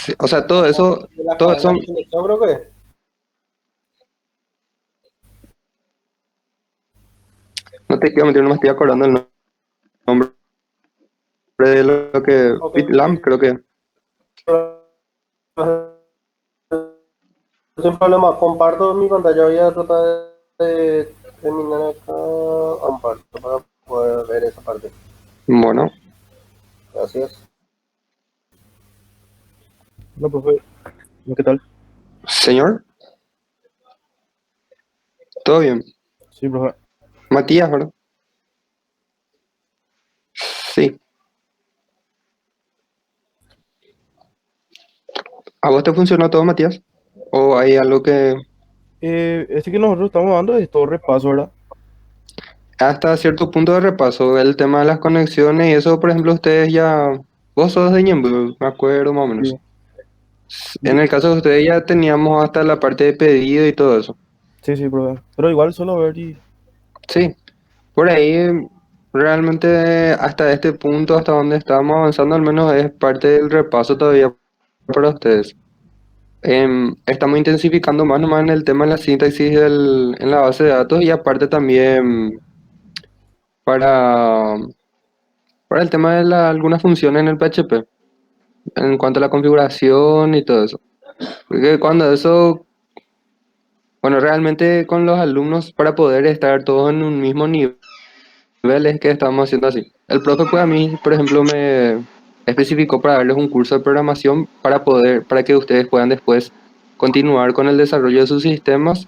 Sí, o sea, De la todo eso, cadena de selección creo que. no te quiero mentir, no me estoy acordando el nombre de lo que, Ok. Bitlam, creo que, Sin problema, comparto mi pantalla. Voy a tratar de terminar acá. Comparto para poder ver esa parte. bueno, Gracias. No, profe, ¿no? ¿Qué tal? señor, todo bien. Sí, profe. Matías, ¿verdad? Sí. ¿A vos te funcionó todo, Matías? ¿O hay algo que Este que nosotros estamos dando es todo repaso, ¿verdad? hasta cierto punto de repaso, el tema de las conexiones y eso, por ejemplo, ustedes ya, vos sos de Ñemby, me acuerdo más o Sí. menos. En Yo- el caso de ustedes ya teníamos hasta la parte de pedido y todo eso. sí, sí, profe. Pero igual solo ver y... Sí, por ahí realmente hasta este punto, hasta donde estamos avanzando, al menos es parte del repaso todavía para ustedes. Estamos intensificando más nomás en el tema de la sintaxis en la base de datos y aparte también para, para el tema de algunas funciones en el PHP, en cuanto a la configuración y todo eso. Porque cuando eso, bueno, realmente con los alumnos para poder estar todos en un mismo nivel es que estamos haciendo así. El profe pues a mí, por ejemplo, me especificó para darles un curso de programación para que ustedes puedan después continuar con el desarrollo de sus sistemas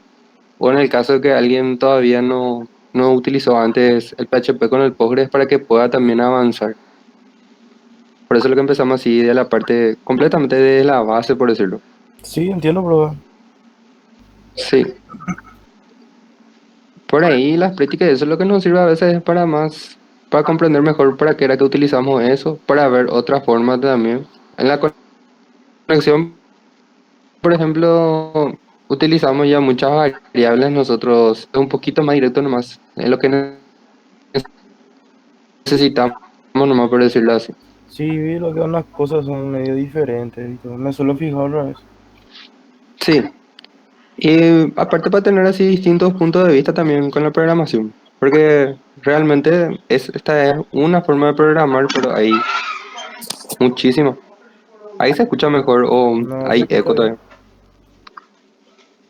o en el caso de que alguien todavía no utilizó antes el PHP con el Postgres para que pueda también avanzar. Por eso es lo que empezamos así de la parte completamente de la base, por decirlo. Sí, entiendo, profe. Sí, por ahí las prácticas, eso es lo que nos sirve a veces para más, para comprender mejor para qué era que utilizamos eso, para ver otras formas también. En la conexión, por ejemplo, utilizamos ya muchas variables nosotros, un poquito más directo nomás, es lo que necesitamos nomás, por decirlo así. Sí, vi lo que unas cosas son medio diferentes y todo. Me suelo fijar otra vez. Sí, y aparte para tener así distintos puntos de vista también con la programación, porque realmente esta es una forma de programar, pero hay muchísimas. Ahí se escucha mejor o No se hay escucha eco bien. todavía.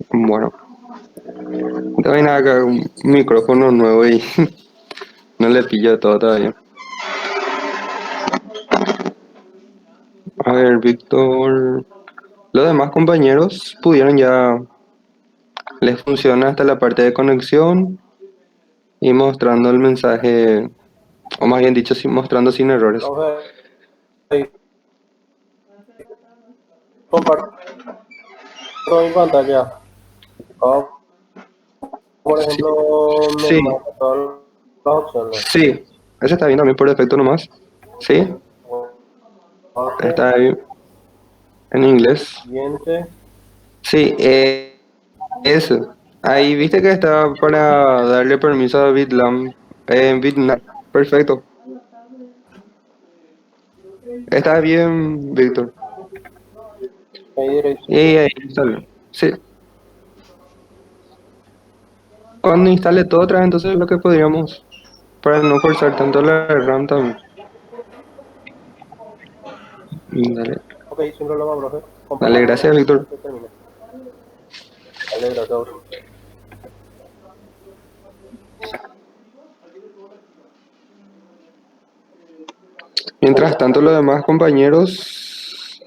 Bueno, tengo nada acá un micrófono nuevo y no le pillo todo todavía. A ver, Víctor. Los demás compañeros pudieron ya, les funciona hasta la parte de conexión y mostrando el mensaje, o más bien dicho, mostrando sin errores. Vamos a ver. Comparto mi pantalla. Acá, por Sí, ejemplo, me sí, marca todas las opciones. sí. Ese está bien también por defecto nomás. Sí, Lenguaje, está bien en inglés. siguiente. Sí, eso. Ahí viste que está para darle permiso a Bitlam en Bitnami. Perfecto. Está bien, Víctor. Ahí derecho. Y ahí instala. Sí. Cuando instale todo otra vez, entonces lo que podríamos, para no forzar tanto la RAM también. Dale, Ok, sin problema, profe. dale, Comparto gracias, una Víctor. vez que termine. Dale, gracias. Mientras tanto, los demás compañeros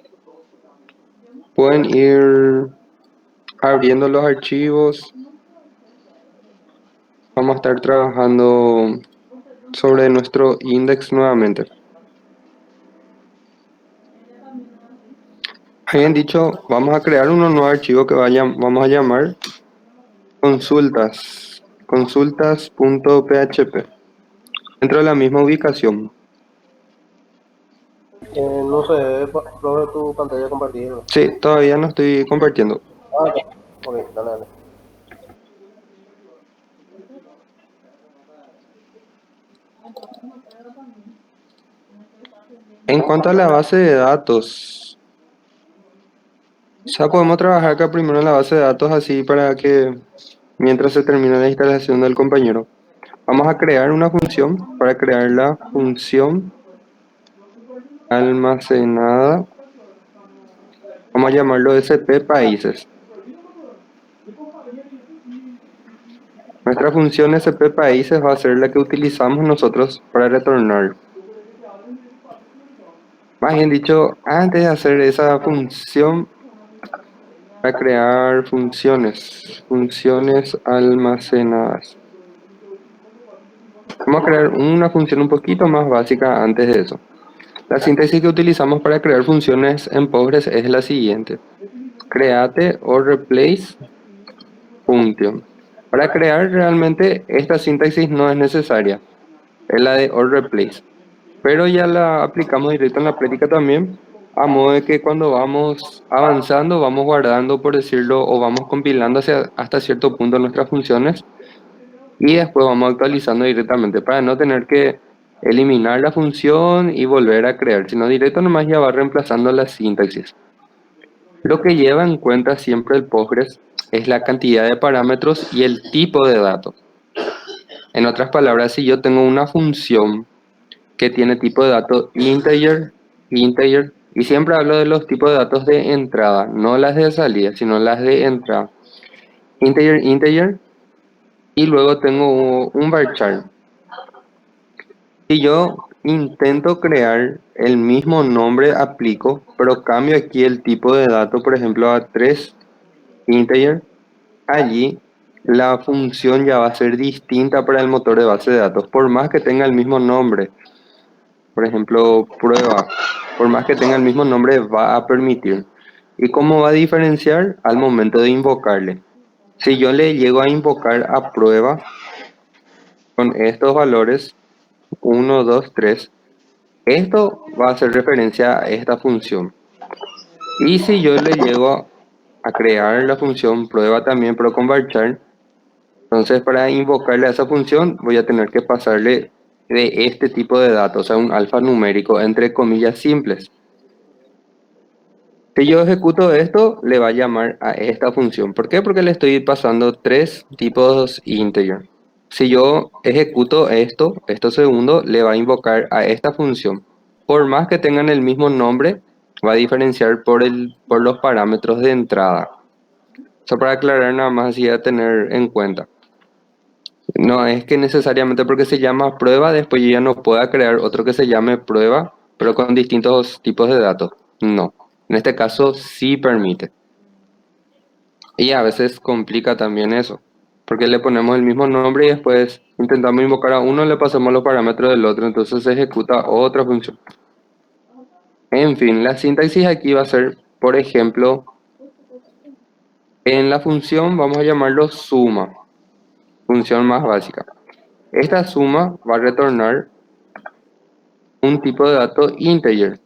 pueden ir abriendo los archivos. Vamos a estar trabajando sobre nuestro index nuevamente. Habían dicho, vamos a crear un nuevo archivo que vamos a llamar consultas, consultas.php, dentro de la misma ubicación. No sé, profe, tu pantalla compartida. Sí, todavía no estoy compartiendo. Ah, ya. Ok, dale, dale. En cuanto a la base de datos, O sea, podemos trabajar acá primero en la base de datos así para que mientras se termina la instalación del compañero. Vamos a crear una función para crear la función almacenada. Vamos a llamarlo SP países. Nuestra función SP países va a ser la que utilizamos nosotros para retornar. Más bien dicho, antes de hacer esa función, para crear funciones almacenadas. Vamos a crear una función un poquito más básica antes de eso. La síntesis que utilizamos para crear funciones en Postgres es la siguiente: create o replace function. Para crear realmente esta sintaxis no es necesaria, es la de or replace, pero ya la aplicamos directo en la práctica también, a modo de que cuando vamos avanzando vamos guardando, por decirlo, o vamos compilando hasta cierto punto nuestras funciones y después vamos actualizando directamente para no tener que eliminar la función y volver a crear, sino directo nomás ya va reemplazando la sintaxis. Lo que lleva en cuenta siempre el Postgres es la cantidad de parámetros y el tipo de datos. En otras palabras, si yo tengo una función que tiene tipo de datos integer, y siempre hablo de los tipos de datos de entrada, no las de salida, sino las de entrada. Integer, y luego tengo un varchar. Si yo intento crear el mismo nombre, aplico, pero cambio aquí el tipo de dato, por ejemplo, a 3 integer, allí la función ya va a ser distinta para el motor de base de datos, por más que tenga el mismo nombre. Por ejemplo, prueba, por más que tenga el mismo nombre, va a permitir. ¿Y cómo va a diferenciar? Al momento de invocarle. Si yo le llego a invocar a prueba con estos valores, 1, 2, 3, esto va a hacer referencia a esta función. Y si yo le llego a crear la función prueba también, pero con varchar, entonces para invocarle a esa función voy a tener que pasarle de este tipo de datos, o sea, un alfanumérico entre comillas simples. Si yo ejecuto esto, le va a llamar a esta función. ¿Por qué? Porque le estoy pasando 3 tipos integer. Si yo ejecuto esto segundo, le va a invocar a esta función. Por más que tengan el mismo nombre, va a diferenciar por los parámetros de entrada. Eso para aclarar nada más así a tener en cuenta. No es que necesariamente porque se llama prueba, después yo ya no pueda crear otro que se llame prueba, pero con distintos tipos de datos. No. En este caso sí permite. Y a veces complica también eso, porque le ponemos el mismo nombre y después intentamos invocar a uno, le pasamos los parámetros del otro, entonces se ejecuta otra función. En fin, la sintaxis aquí va a ser, por ejemplo, en la función vamos a llamarlo suma, función más básica. Esta suma va a retornar un tipo de dato integer.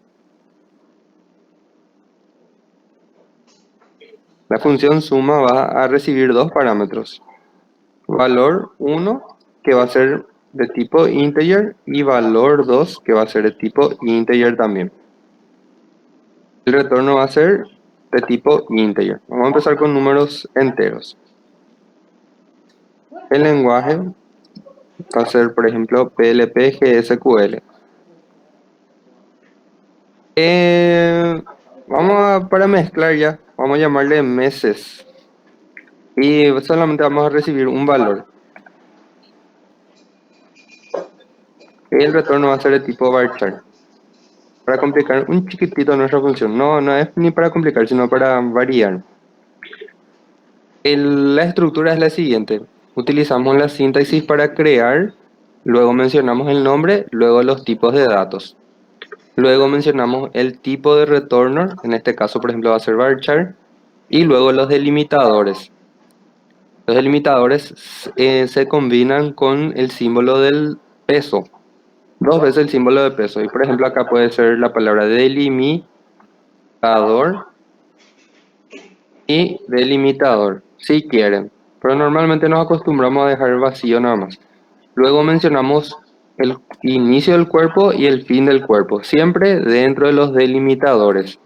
La función suma va a recibir dos parámetros. Valor 1, que va a ser de tipo integer, y valor 2, que va a ser de tipo integer también. El retorno va a ser de tipo integer. Vamos a empezar con números enteros. El lenguaje va a ser, por ejemplo, PLP GSQL. Para mezclar ya, vamos a llamarle meses. Y solamente vamos a recibir un valor. El retorno va a ser de tipo varchar. Para complicar un chiquitito nuestra función. No es ni para complicar, sino para variar. La estructura es la siguiente. Utilizamos la sintaxis para crear, luego mencionamos el nombre, luego los tipos de datos. Luego mencionamos el tipo de retorno, en este caso por ejemplo va a ser varchar, y luego los delimitadores. Los delimitadores se combinan con el símbolo del peso. Dos veces el símbolo de peso. Y por ejemplo acá puede ser la palabra delimitador y delimitador, si quieren. Pero normalmente nos acostumbramos a dejar vacío nada más. Luego mencionamos el inicio del cuerpo y el fin del cuerpo, siempre dentro de los delimitadores.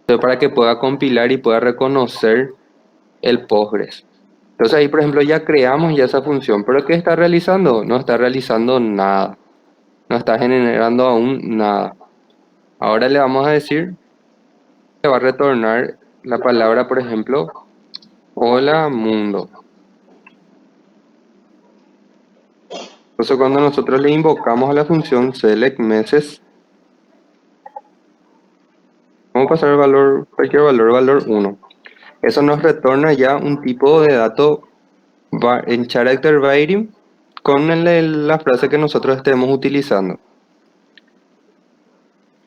pero para que pueda compilar y pueda reconocer el Postgres. Entonces ahí, por ejemplo, ya creamos ya esa función, pero ¿qué está realizando? No está realizando nada, no está generando aún nada. Ahora le vamos a decir que va a retornar la palabra, por ejemplo, hola mundo. Entonces cuando nosotros le invocamos a la función select meses, vamos a pasar el valor, cualquier valor, valor 1. Eso nos retorna ya un tipo de dato en character variable con la frase que nosotros estemos utilizando.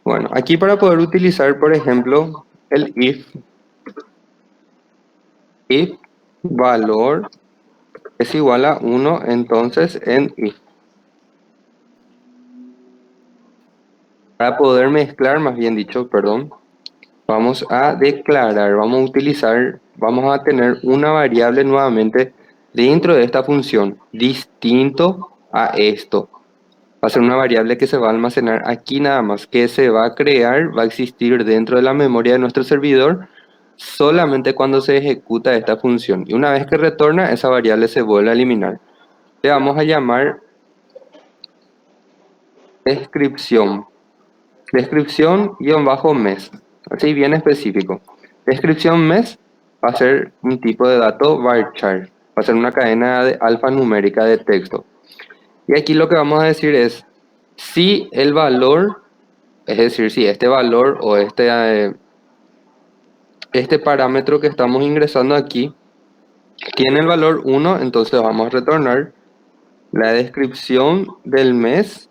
Bueno, aquí para poder utilizar, por ejemplo, el if valor es igual a 1, entonces en if. Para poder mezclar, más bien dicho, perdón, vamos a declarar, vamos a tener una variable nuevamente dentro de esta función, distinto a esto. Va a ser una variable que se va a almacenar aquí nada más, que se va a crear, va a existir dentro de la memoria de nuestro servidor solamente cuando se ejecuta esta función. Y una vez que retorna, esa variable se vuelve a eliminar. Le vamos a llamar descripción. Descripción-mes. Así bien específico. Descripción mes va a ser un tipo de dato varchar. Va a ser una cadena de alfanumérica de texto. Y aquí lo que vamos a decir es si el valor, es decir, si este valor o este parámetro que estamos ingresando aquí tiene el valor 1, entonces vamos a retornar la descripción del mes,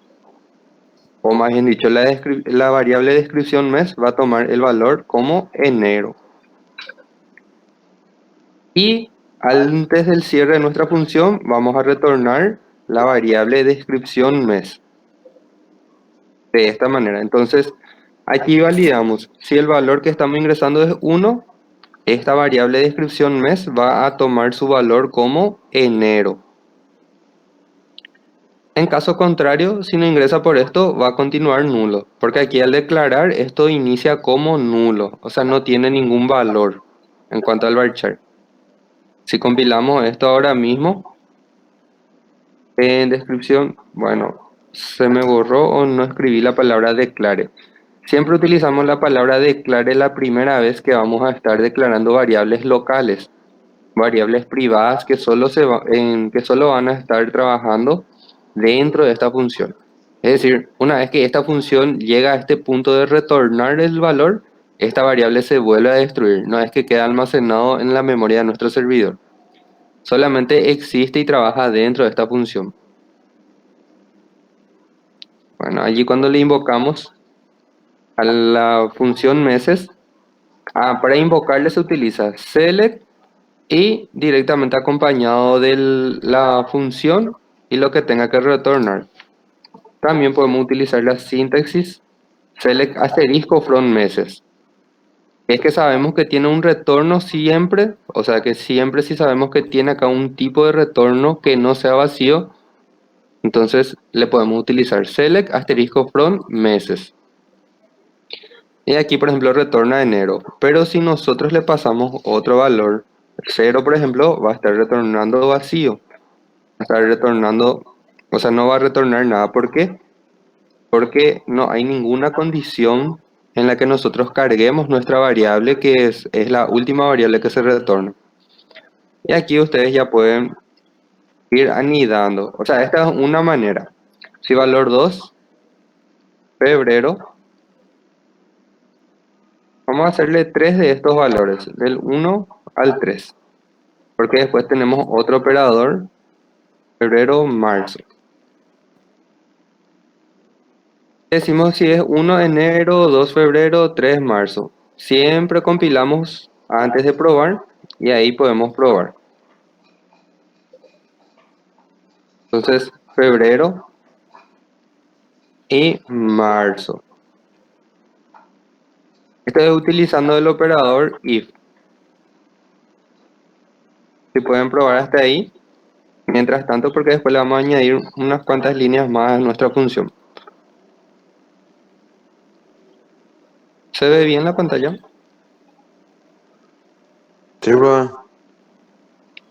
o más bien dicho, la variable descripción mes va a tomar el valor como enero. Y antes del cierre de nuestra función vamos a retornar la variable descripción mes. De esta manera. Entonces, aquí validamos. Si el valor que estamos ingresando es 1, esta variable descripción mes va a tomar su valor como enero. En caso contrario, si no ingresa por esto, va a continuar nulo. Porque aquí al declarar, esto inicia como nulo. O sea, no tiene ningún valor en cuanto al varchar. Si compilamos esto ahora mismo, en descripción, bueno, se me borró o no escribí la palabra declare. Siempre utilizamos la palabra declare la primera vez que vamos a estar declarando variables locales, variables privadas que que solo van a estar trabajando dentro de esta función. Es decir, una vez que esta función llega a este punto de retornar el valor, esta variable se vuelve a destruir, no es que queda almacenado en la memoria de nuestro servidor. Solamente existe y trabaja dentro de esta función. Bueno, allí cuando le invocamos a la función meses, para invocarle se utiliza select y directamente acompañado de la función y lo que tenga que retornar. También podemos utilizar la sintaxis select asterisco from meses. Es que sabemos que tiene un retorno siempre, o sea que siempre si sabemos que tiene acá un tipo de retorno que no sea vacío, entonces le podemos utilizar select asterisco from meses. Y aquí, por ejemplo, retorna enero. Pero si nosotros le pasamos otro valor, 0, por ejemplo, va a estar retornando vacío. Va a estar retornando, o sea, no va a retornar nada. ¿Por qué? Porque no hay ninguna condición en la que nosotros carguemos nuestra variable, que es la última variable que se retorna. Y aquí ustedes ya pueden ir anidando. O sea, esta es una manera. Si valor 2, febrero, vamos a hacerle 3 de estos valores, del 1 al 3. Porque después tenemos otro operador, febrero, marzo. Decimos si es 1 de enero, 2 de febrero, 3 de marzo. Siempre compilamos antes de probar y ahí podemos probar. Entonces, febrero y marzo. Estoy utilizando el operador if. Si pueden probar hasta ahí. Mientras tanto, porque después le vamos a añadir unas cuantas líneas más a nuestra función. ¿Se ve bien la pantalla? Sí, profe.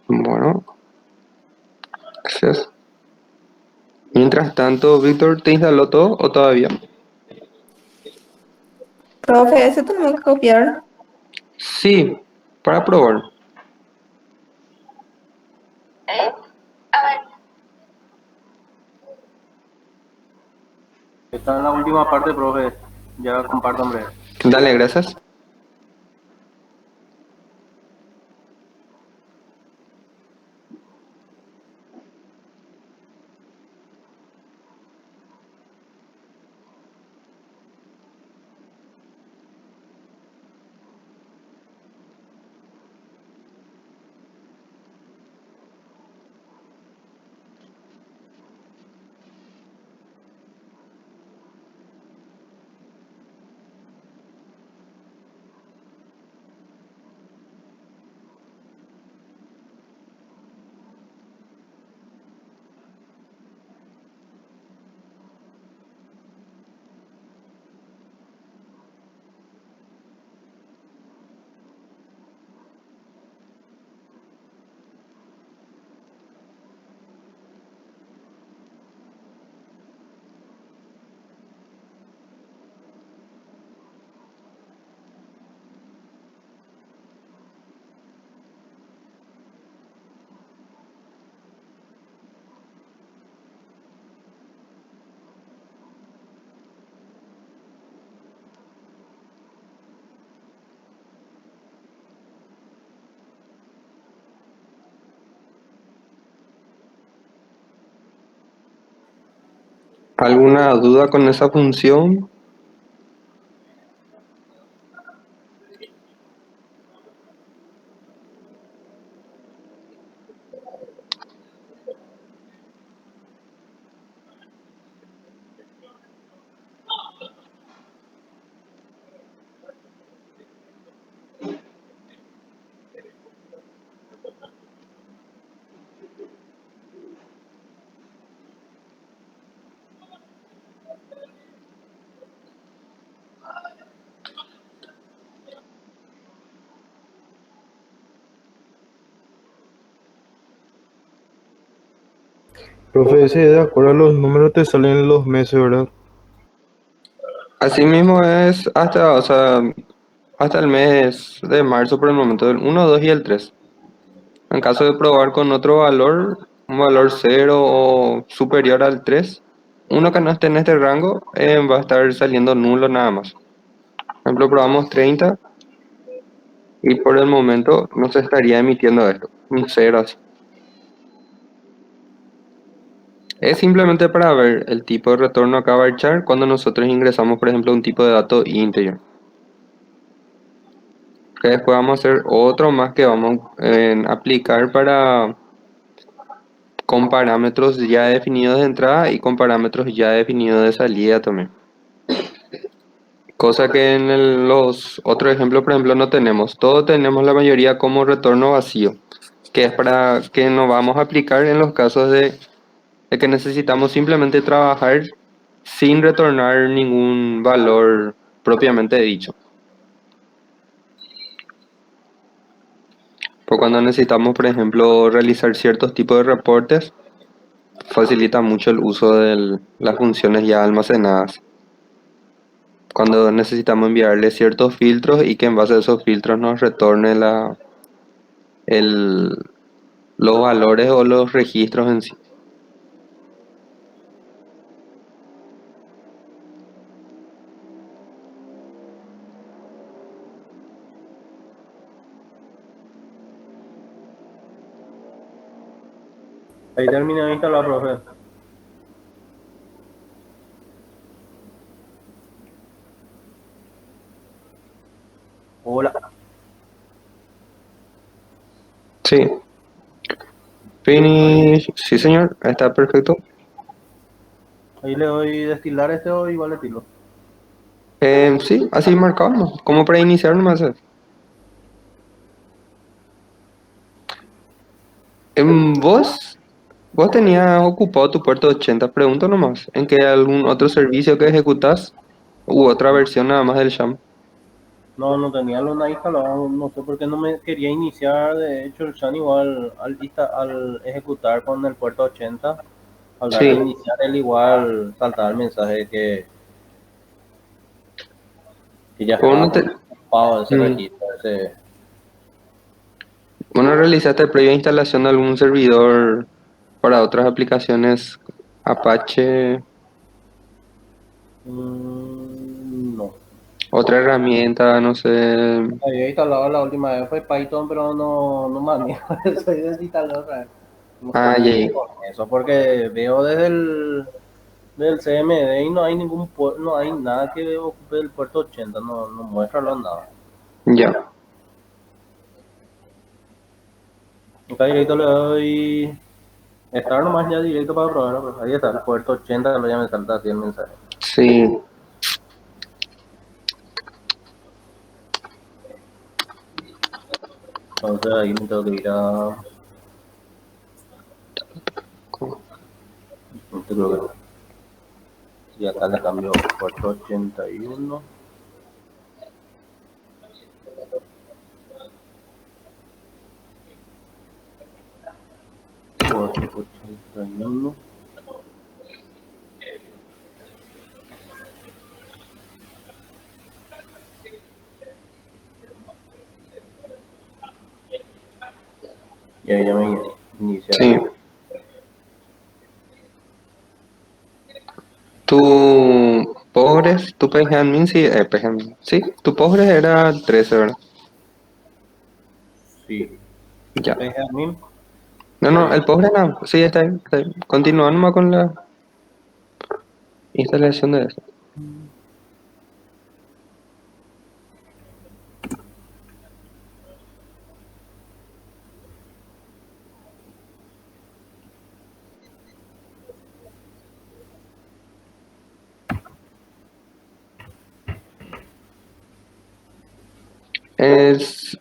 Bueno, gracias. Mientras tanto, Víctor, ¿te instaló todo o todavía? Profe, ese tenemos que copiar. Sí, para probar. Está en la última parte, profe. Ya comparto, hombre. Dale, gracias. ¿Alguna duda con esa función? Profe, ese de acuerdo a los números te salen los meses, ¿verdad? Así mismo es hasta, o sea, hasta el mes de marzo por el momento, el 1, 2 y el 3. En caso de probar con otro valor, un valor cero o superior al 3, uno que no esté en este rango va a estar saliendo nulo nada más. Por ejemplo, probamos 30 y por el momento no se estaría emitiendo esto, un cero así. Es simplemente para ver el tipo de retorno acá va a echar cuando nosotros ingresamos, por ejemplo, un tipo de dato integer. Que después vamos a hacer otro más que vamos a aplicar para con parámetros ya definidos de entrada y con parámetros ya definidos de salida también. Cosa que en los otros ejemplos, por ejemplo, no tenemos. Todos tenemos la mayoría como retorno vacío, que es para que no vamos a aplicar en los casos de que necesitamos simplemente trabajar sin retornar ningún valor propiamente dicho. Pues cuando necesitamos, por ejemplo, realizar ciertos tipos de reportes, facilita mucho el uso de las funciones ya almacenadas. Cuando necesitamos enviarle ciertos filtros y que en base a esos filtros nos retorne el, los valores o los registros en sí. Ahí termina de instalar, profe. Hola. Sí. Finish. Sí, señor. Está perfecto. Ahí le doy destilar este o igual le tiro. Sí, así marcamos. Como para iniciar nomás. Vos tenías ocupado tu puerto 80, pregunto nomás. ¿En qué algún otro servicio que ejecutas u otra versión nada más del SHAM? No tenía Luna instalado, no sé por qué no me quería iniciar. De hecho, el Shan igual al ejecutar con el puerto 80, al dar a Sí, iniciar, él igual saltaba el mensaje que ya vos estaba no te, ocupado ese mm, registro, ese. vos no realizaste previa instalación de algún servidor para otras aplicaciones Apache, No. otra herramienta, no sé. Había instalado la última vez fue Python, pero no manejo eso y desinstalé otra vez. No sé Ah, qué ya, hice con eso, porque veo desde del CMD y no hay no hay nada que ocupe el puerto 80, no muestra nada. ya. Acá directo le doy estar nomás ya directo para probar, pues ahí está el puerto 80, lo ya me salta así el mensaje. Sí. Entonces ahí me tengo que ir a. No te creo que. Y acá le cambio puerto 81. Puerto 81. Y ahí ya me inicia Sí. el. Tu tu PageAdmin, sí, PageAdmin, sí, tu Postgres era 13, ¿verdad? Sí. Ya. Admin. No, no, el Postgres no, sí, está bien, está bien. Continúa nomás con la instalación de eso. Es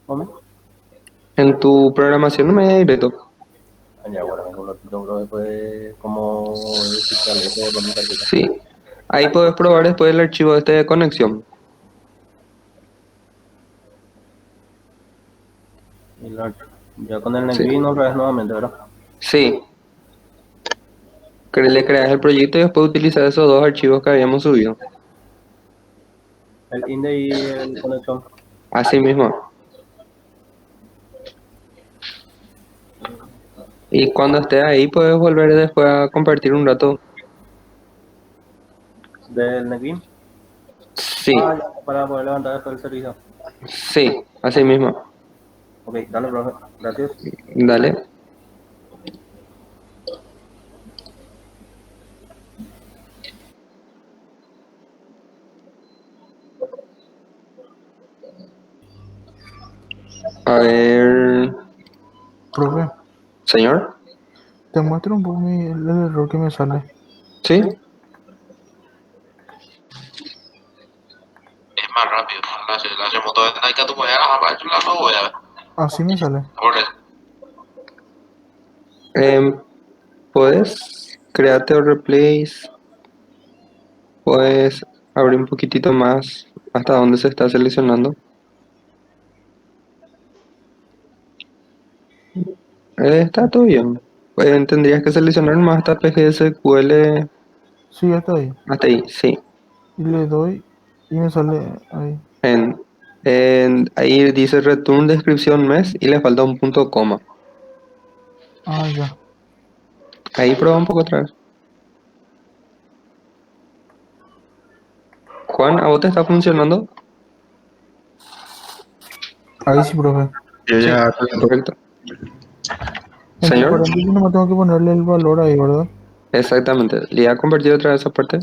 ¿Cómo? en tu programación no me directo. Allá, bueno, un ratito, bro, después como desinstalé todo mi carpeta. Sí. Ahí puedes probar después el archivo este de conexión. Y ya con el Sí. NetBeans otra vez nuevamente, ¿verdad? Sí. Le creas el proyecto y después utilizar esos dos archivos que habíamos subido. El INDE y el conexión. Así mismo. Y cuando estés ahí puedes volver después a compartir un rato. Del NetBeans. Sí, Ah, ya, para poder levantar después el servicio. sí, así mismo. Ok, dale, profe. Gracias. Dale. A ver, Profe, señor. te muestro un poco el error que me sale. Sí, Es más rápido. La remoto de Taika tu puedes agarrar, yo la no voy a ver. Así me sale. Por eso. em, puedes crearte o replace. Puedes abrir un poquitito más hasta donde se está seleccionando. Está todo bien. Tendrías que seleccionar más hasta PGSQL. Sí, ya está ahí. Hasta ahí, sí. Y le doy y me sale ahí. En, ahí dice return descripción mes y le falta un punto coma. Ah, ya. Ahí prueba un poco otra vez. Juan, ¿a vos te está funcionando? Ahí sí, profe. Yo Sí, ya. perfecto. Entre Señor, paréntesis no me tengo que ponerle el valor ahí, ¿verdad? exactamente. ¿Le iba a convertir otra vez esa parte?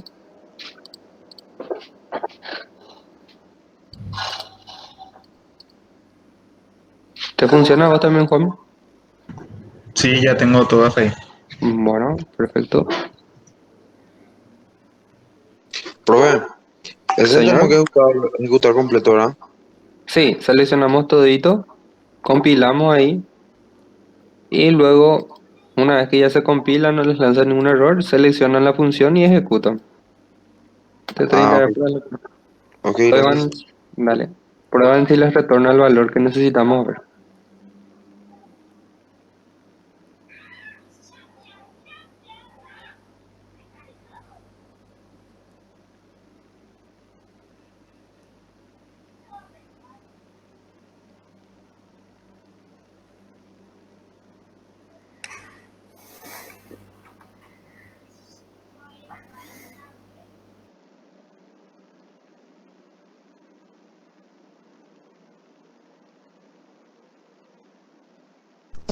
¿Te funciona a vos también, Juan? Sí, ya tengo todas ahí. Bueno, perfecto. Profe, ese tenemos que Señor, ejecutar completo, ¿verdad? sí, seleccionamos todito, compilamos ahí y luego, una vez que ya se compila, no les lanza ningún error, seleccionan la función y ejecutan. Te Ah, 30 ok. Ok, Prueban, gracias. dale. Prueban si les retorna el valor que necesitamos ver.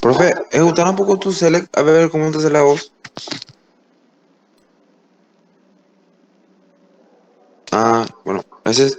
Profe, ejecutar un poco tu select, a ver cómo te sale la voz. Ah, bueno, gracias.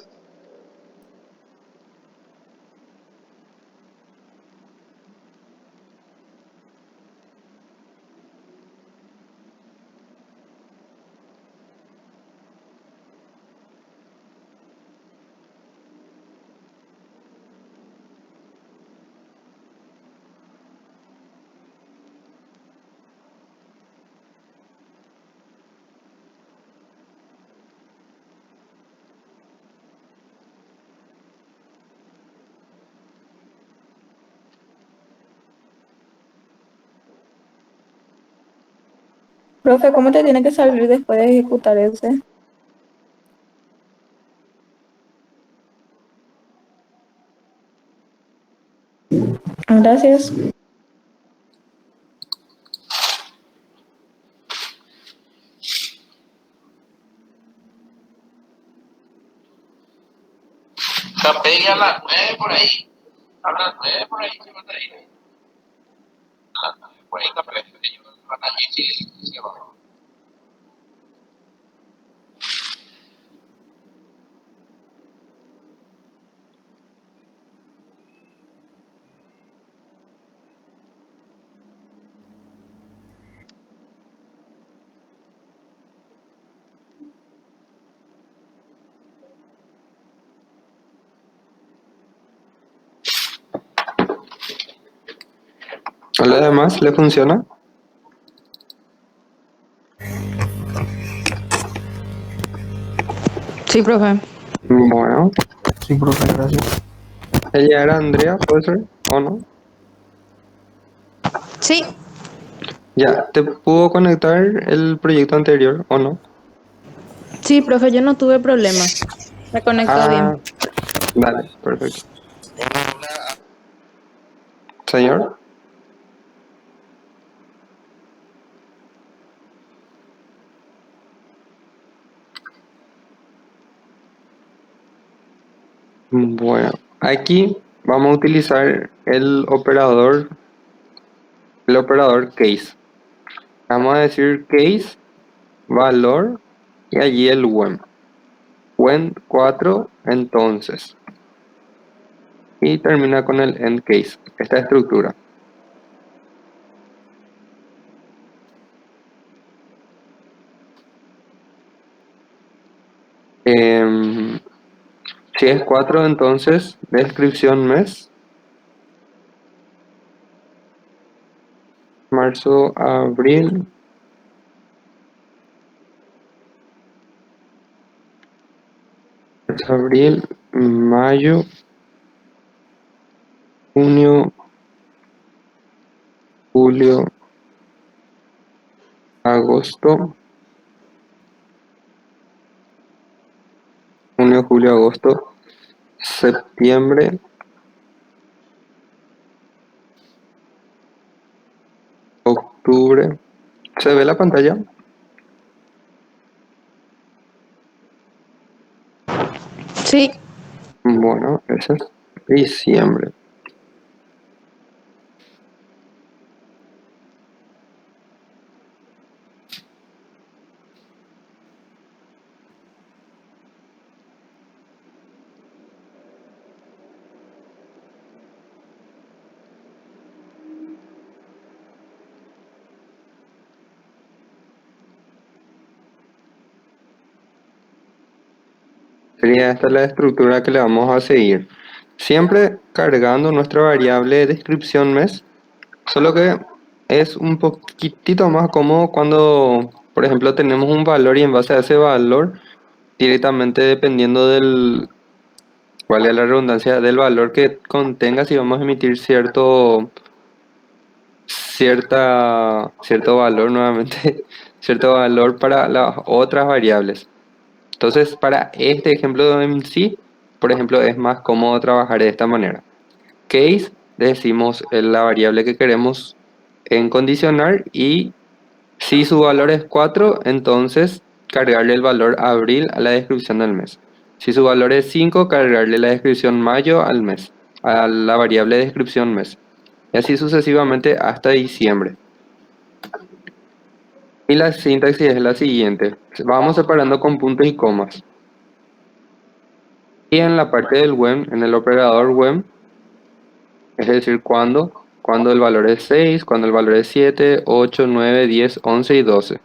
Profe, ¿cómo te tiene que salir después de ejecutar ese? Gracias. Pegue a las 9 por ahí. A las 9 por ahí se van a ir. A las 9 por ahí capaz que ellos van a ir y se van. ¿A los demás le funciona? Sí, profe. Bueno, Sí, profe, gracias. ella era Andrea, ¿puede ser? ¿O no? Sí, Ya, ¿te pudo conectar el proyecto anterior o no? sí, profe, yo no tuve problema. Me conectó Ah, bien. dale, perfecto. Señor, bueno, aquí vamos a utilizar el operador case. Vamos a decir case, valor y allí el when. When 4, entonces. Y termina con el end case, esta estructura. Em, si es 4, entonces descripción mes, marzo, abril, abril, mayo, junio, julio, agosto, junio, julio, agosto, septiembre, octubre. ¿Se ve la pantalla? Sí, Bueno, ese es diciembre. Sería esta la estructura que le vamos a seguir. Siempre cargando nuestra variable de descripción mes, solo que es un poquitito más cómodo cuando, por ejemplo, tenemos un valor y en base a ese valor directamente dependiendo del, cuál es la redundancia, del valor que contenga, si vamos a emitir cierto valor nuevamente, cierto valor para las otras variables. Entonces, para este ejemplo en sí, por ejemplo, es más cómodo trabajar de esta manera. Case, decimos la variable que queremos en condicionar y si su valor es 4, entonces cargarle el valor abril a la descripción del mes. Si su valor es 5, cargarle la descripción mayo al mes, a la variable descripción mes. Y así sucesivamente hasta diciembre. Y la sintaxis es la siguiente. Vamos separando con puntos y comas. Y en la parte del when, en el operador when, es decir, cuando el valor es 6, cuando el valor es 7, 8, 9, 10, 11 y 12.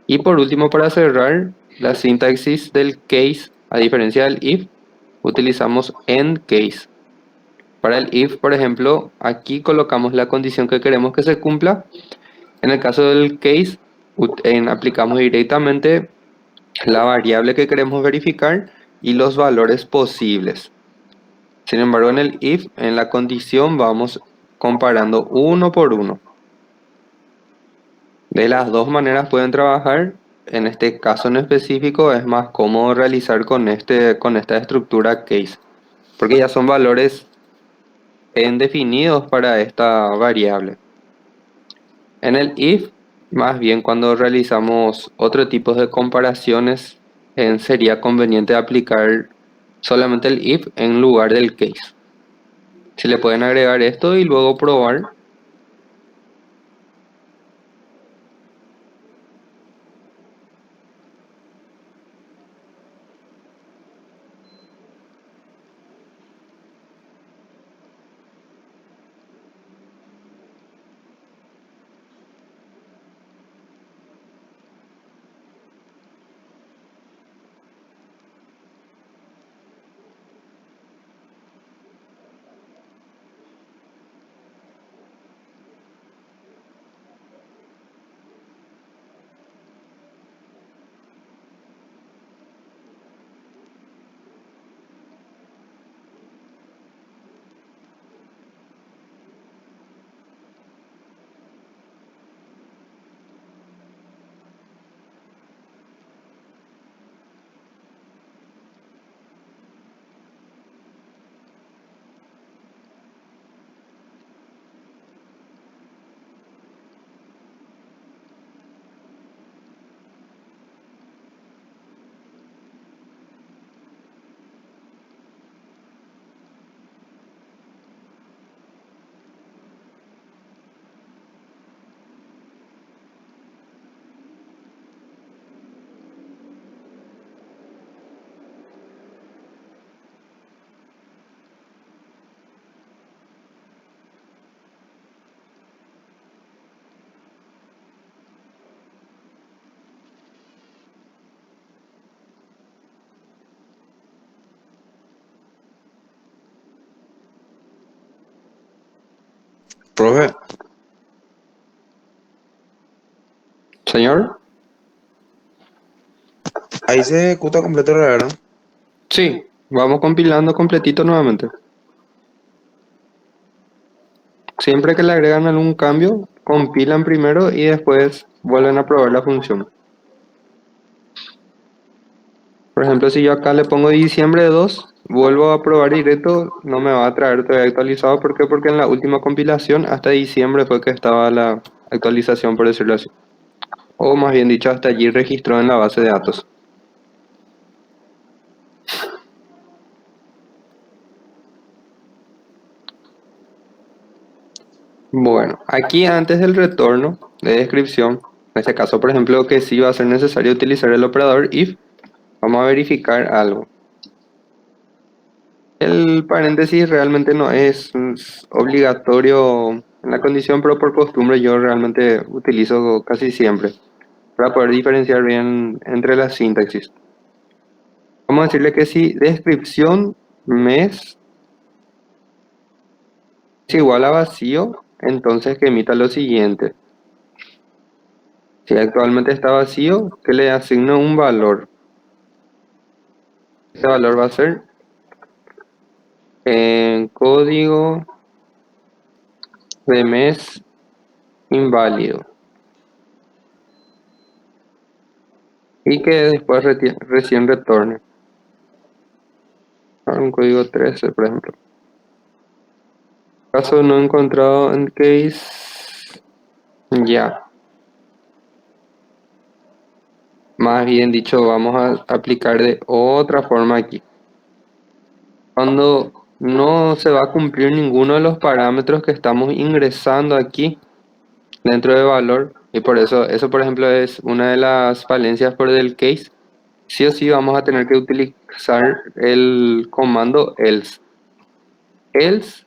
Y por último, para cerrar, la sintaxis del case, a diferencia del if, utilizamos end case. Para el if, por ejemplo, aquí colocamos la condición que queremos que se cumpla. En el caso del case, aplicamos directamente la variable que queremos verificar y los valores posibles. Sin embargo, en el if, en la condición, vamos comparando uno por uno. De las dos maneras pueden trabajar. En este caso en específico es más cómodo realizar con esta estructura case, porque ya son valores definidos para esta variable. En el if, más bien cuando realizamos otro tipo de comparaciones, sería conveniente aplicar solamente el if en lugar del case. Si le pueden agregar esto y luego probar. Profe, Señor. ahí se ejecuta completo el error, ¿no? Sí, vamos compilando completito nuevamente. Siempre que le agregan algún cambio, compilan primero y después vuelven a probar la función. Por ejemplo, si yo acá le pongo diciembre 2, vuelvo a probar directo, no me va a traer todavía actualizado. ¿Por qué? Porque en la última compilación hasta diciembre fue que estaba la actualización, por decirlo así. O más bien dicho, hasta allí registró en la base de datos. Bueno, aquí antes del retorno de descripción, en este caso, por ejemplo, que sí va a ser necesario utilizar el operador if, vamos a verificar algo. El paréntesis realmente no es obligatorio en la condición, pero por costumbre yo realmente utilizo casi siempre para poder diferenciar bien entre las sintaxis. Vamos a decirle que si descripción mes es igual a vacío, entonces que emita lo siguiente. Si actualmente está vacío, que le asigno un valor. Este valor va a ser en código de mes inválido. Y que después recién retorne. Un código 13, por ejemplo. Caso no encontrado en case. Ya. Más bien dicho, vamos a aplicar de otra forma aquí. Cuando no se va a cumplir ninguno de los parámetros que estamos ingresando aquí dentro de valor, y por eso por ejemplo es una de las falencias por del case, sí o sí vamos a tener que utilizar el comando else. Else,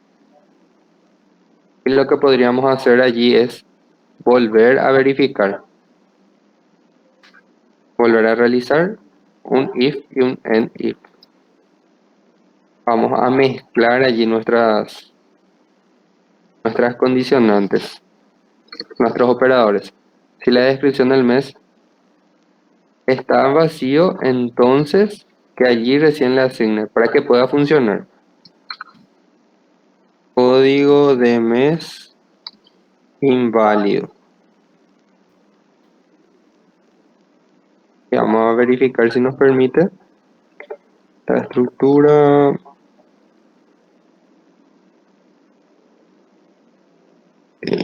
y lo que podríamos hacer allí es volver a verificar. Volver a realizar un if y un end if. Vamos a mezclar allí nuestras condicionantes, nuestros operadores. Si la descripción del mes está vacío, entonces que allí recién le asigne para que pueda funcionar. Código de mes inválido. Y vamos a verificar si nos permite. La estructura.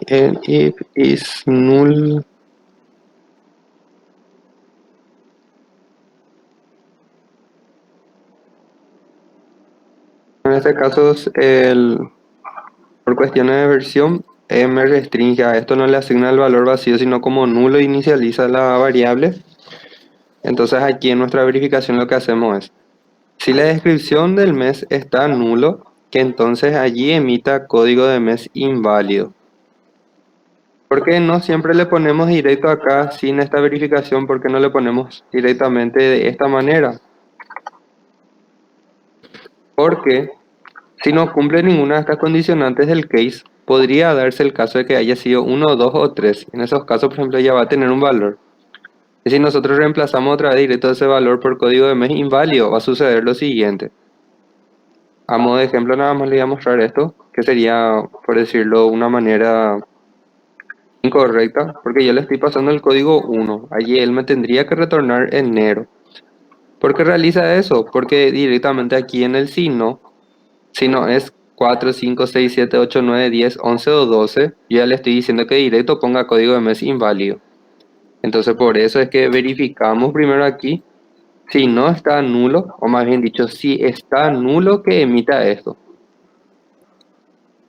And if is null. En este caso, por cuestiones de versión, me restringe a esto, no le asigna el valor vacío, sino como nulo inicializa la variable. Entonces aquí en nuestra verificación lo que hacemos es, si la descripción del mes está nulo, que entonces allí emita código de mes inválido. ¿Por qué no siempre le ponemos directo acá sin esta verificación? ¿Por qué no le ponemos directamente de esta manera? Porque si no cumple ninguna de estas condicionantes del case, podría darse el caso de que haya sido 1, 2 o 3. En esos casos, por ejemplo, ya va a tener un valor. Y si nosotros reemplazamos otra vez directo ese valor por código de mes inválido, va a suceder lo siguiente. A modo de ejemplo, nada más le voy a mostrar esto, que sería, por decirlo, una manera incorrecta, porque yo le estoy pasando el código 1. Allí él me tendría que retornar enero. ¿Por qué realiza eso? Porque directamente aquí en el signo, si no es 4, 5, 6, 7, 8, 9, 10, 11 o 12, yo ya le estoy diciendo que directo ponga código de mes inválido. Entonces por eso es que verificamos primero aquí si no está nulo, o más bien dicho, si está nulo que emita esto.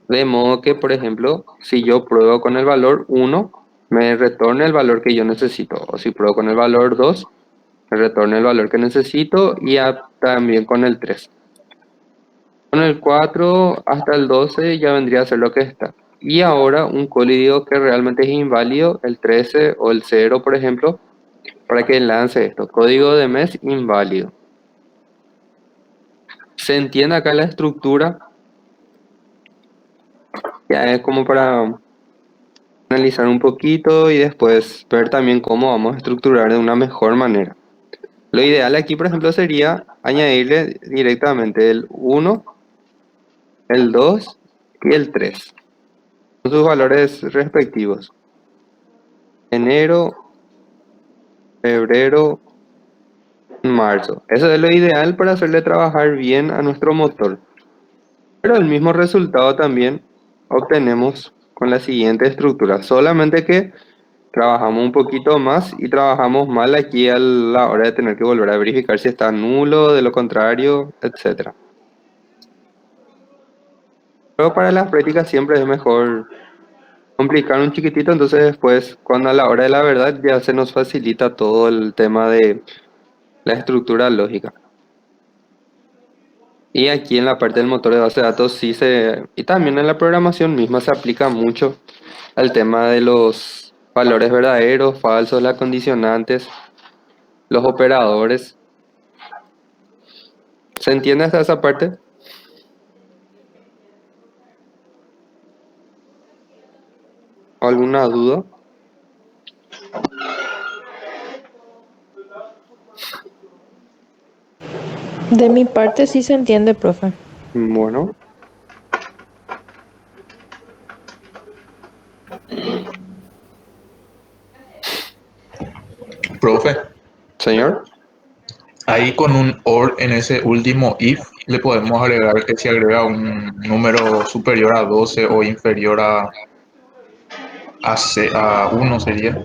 De modo que, por ejemplo, si yo pruebo con el valor 1, me retorne el valor que yo necesito. O si pruebo con el valor 2, me retorne el valor que necesito y también con el 3. Con el 4 hasta el 12 ya vendría a ser lo que está. Y ahora un código que realmente es inválido, el 13 o el 0, por ejemplo, para que lance esto. Código de mes inválido. ¿Se entiende acá la estructura? Ya es como para analizar un poquito y después ver también cómo vamos a estructurar de una mejor manera. Lo ideal aquí, por ejemplo, sería añadirle directamente el 1, el 2 y el 3. Con sus valores respectivos. Enero, febrero, marzo. Eso es lo ideal para hacerle trabajar bien a nuestro motor. Pero el mismo resultado también obtenemos con la siguiente estructura. Solamente que trabajamos un poquito más y trabajamos mal aquí a la hora de tener que volver a verificar si está nulo, de lo contrario, etc. Pero para las prácticas siempre es mejor complicar un chiquitito, entonces después, cuando a la hora de la verdad, ya se nos facilita todo el tema de la estructura lógica. Y aquí en la parte del motor de base de datos y también en la programación misma se aplica mucho al tema de los valores verdaderos, falsos, las condicionantes, los operadores. ¿Se entiende hasta esa parte? ¿Alguna duda? De mi parte sí se entiende, profe. Bueno, Profe, señor. ahí con un OR en ese último if le podemos agregar que si agrega un número superior a 12 o inferior a 1 sería,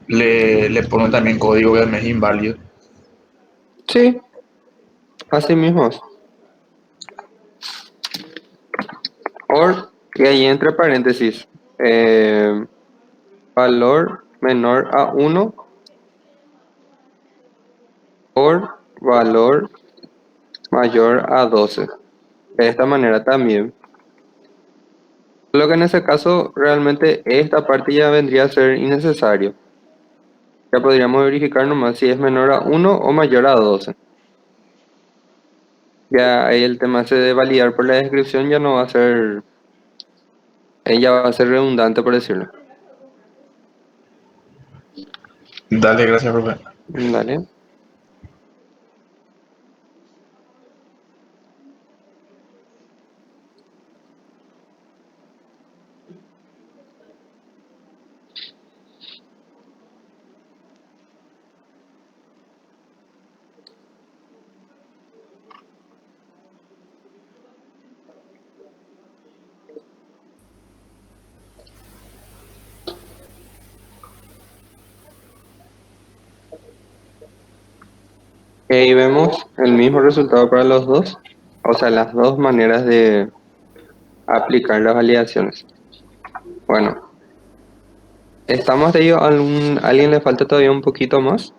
le ponen también código que me es inválido. Sí, así mismo. Or, y ahí entre paréntesis, valor menor a 1 por valor mayor a 12. De esta manera también. Solo que en ese caso realmente esta parte ya vendría a ser innecesario. Ya podríamos verificar nomás si es menor a 1 o mayor a 12. Ya ahí el tema ese de validar por la descripción ya no va a ser, ella va a ser redundante por decirlo. Dale, gracias, profe. Dale. Y ahí vemos el mismo resultado para los dos, o sea, las dos maneras de aplicar las validaciones. Bueno, ¿estamos de ello? ¿Alguien le falta todavía un poquito más?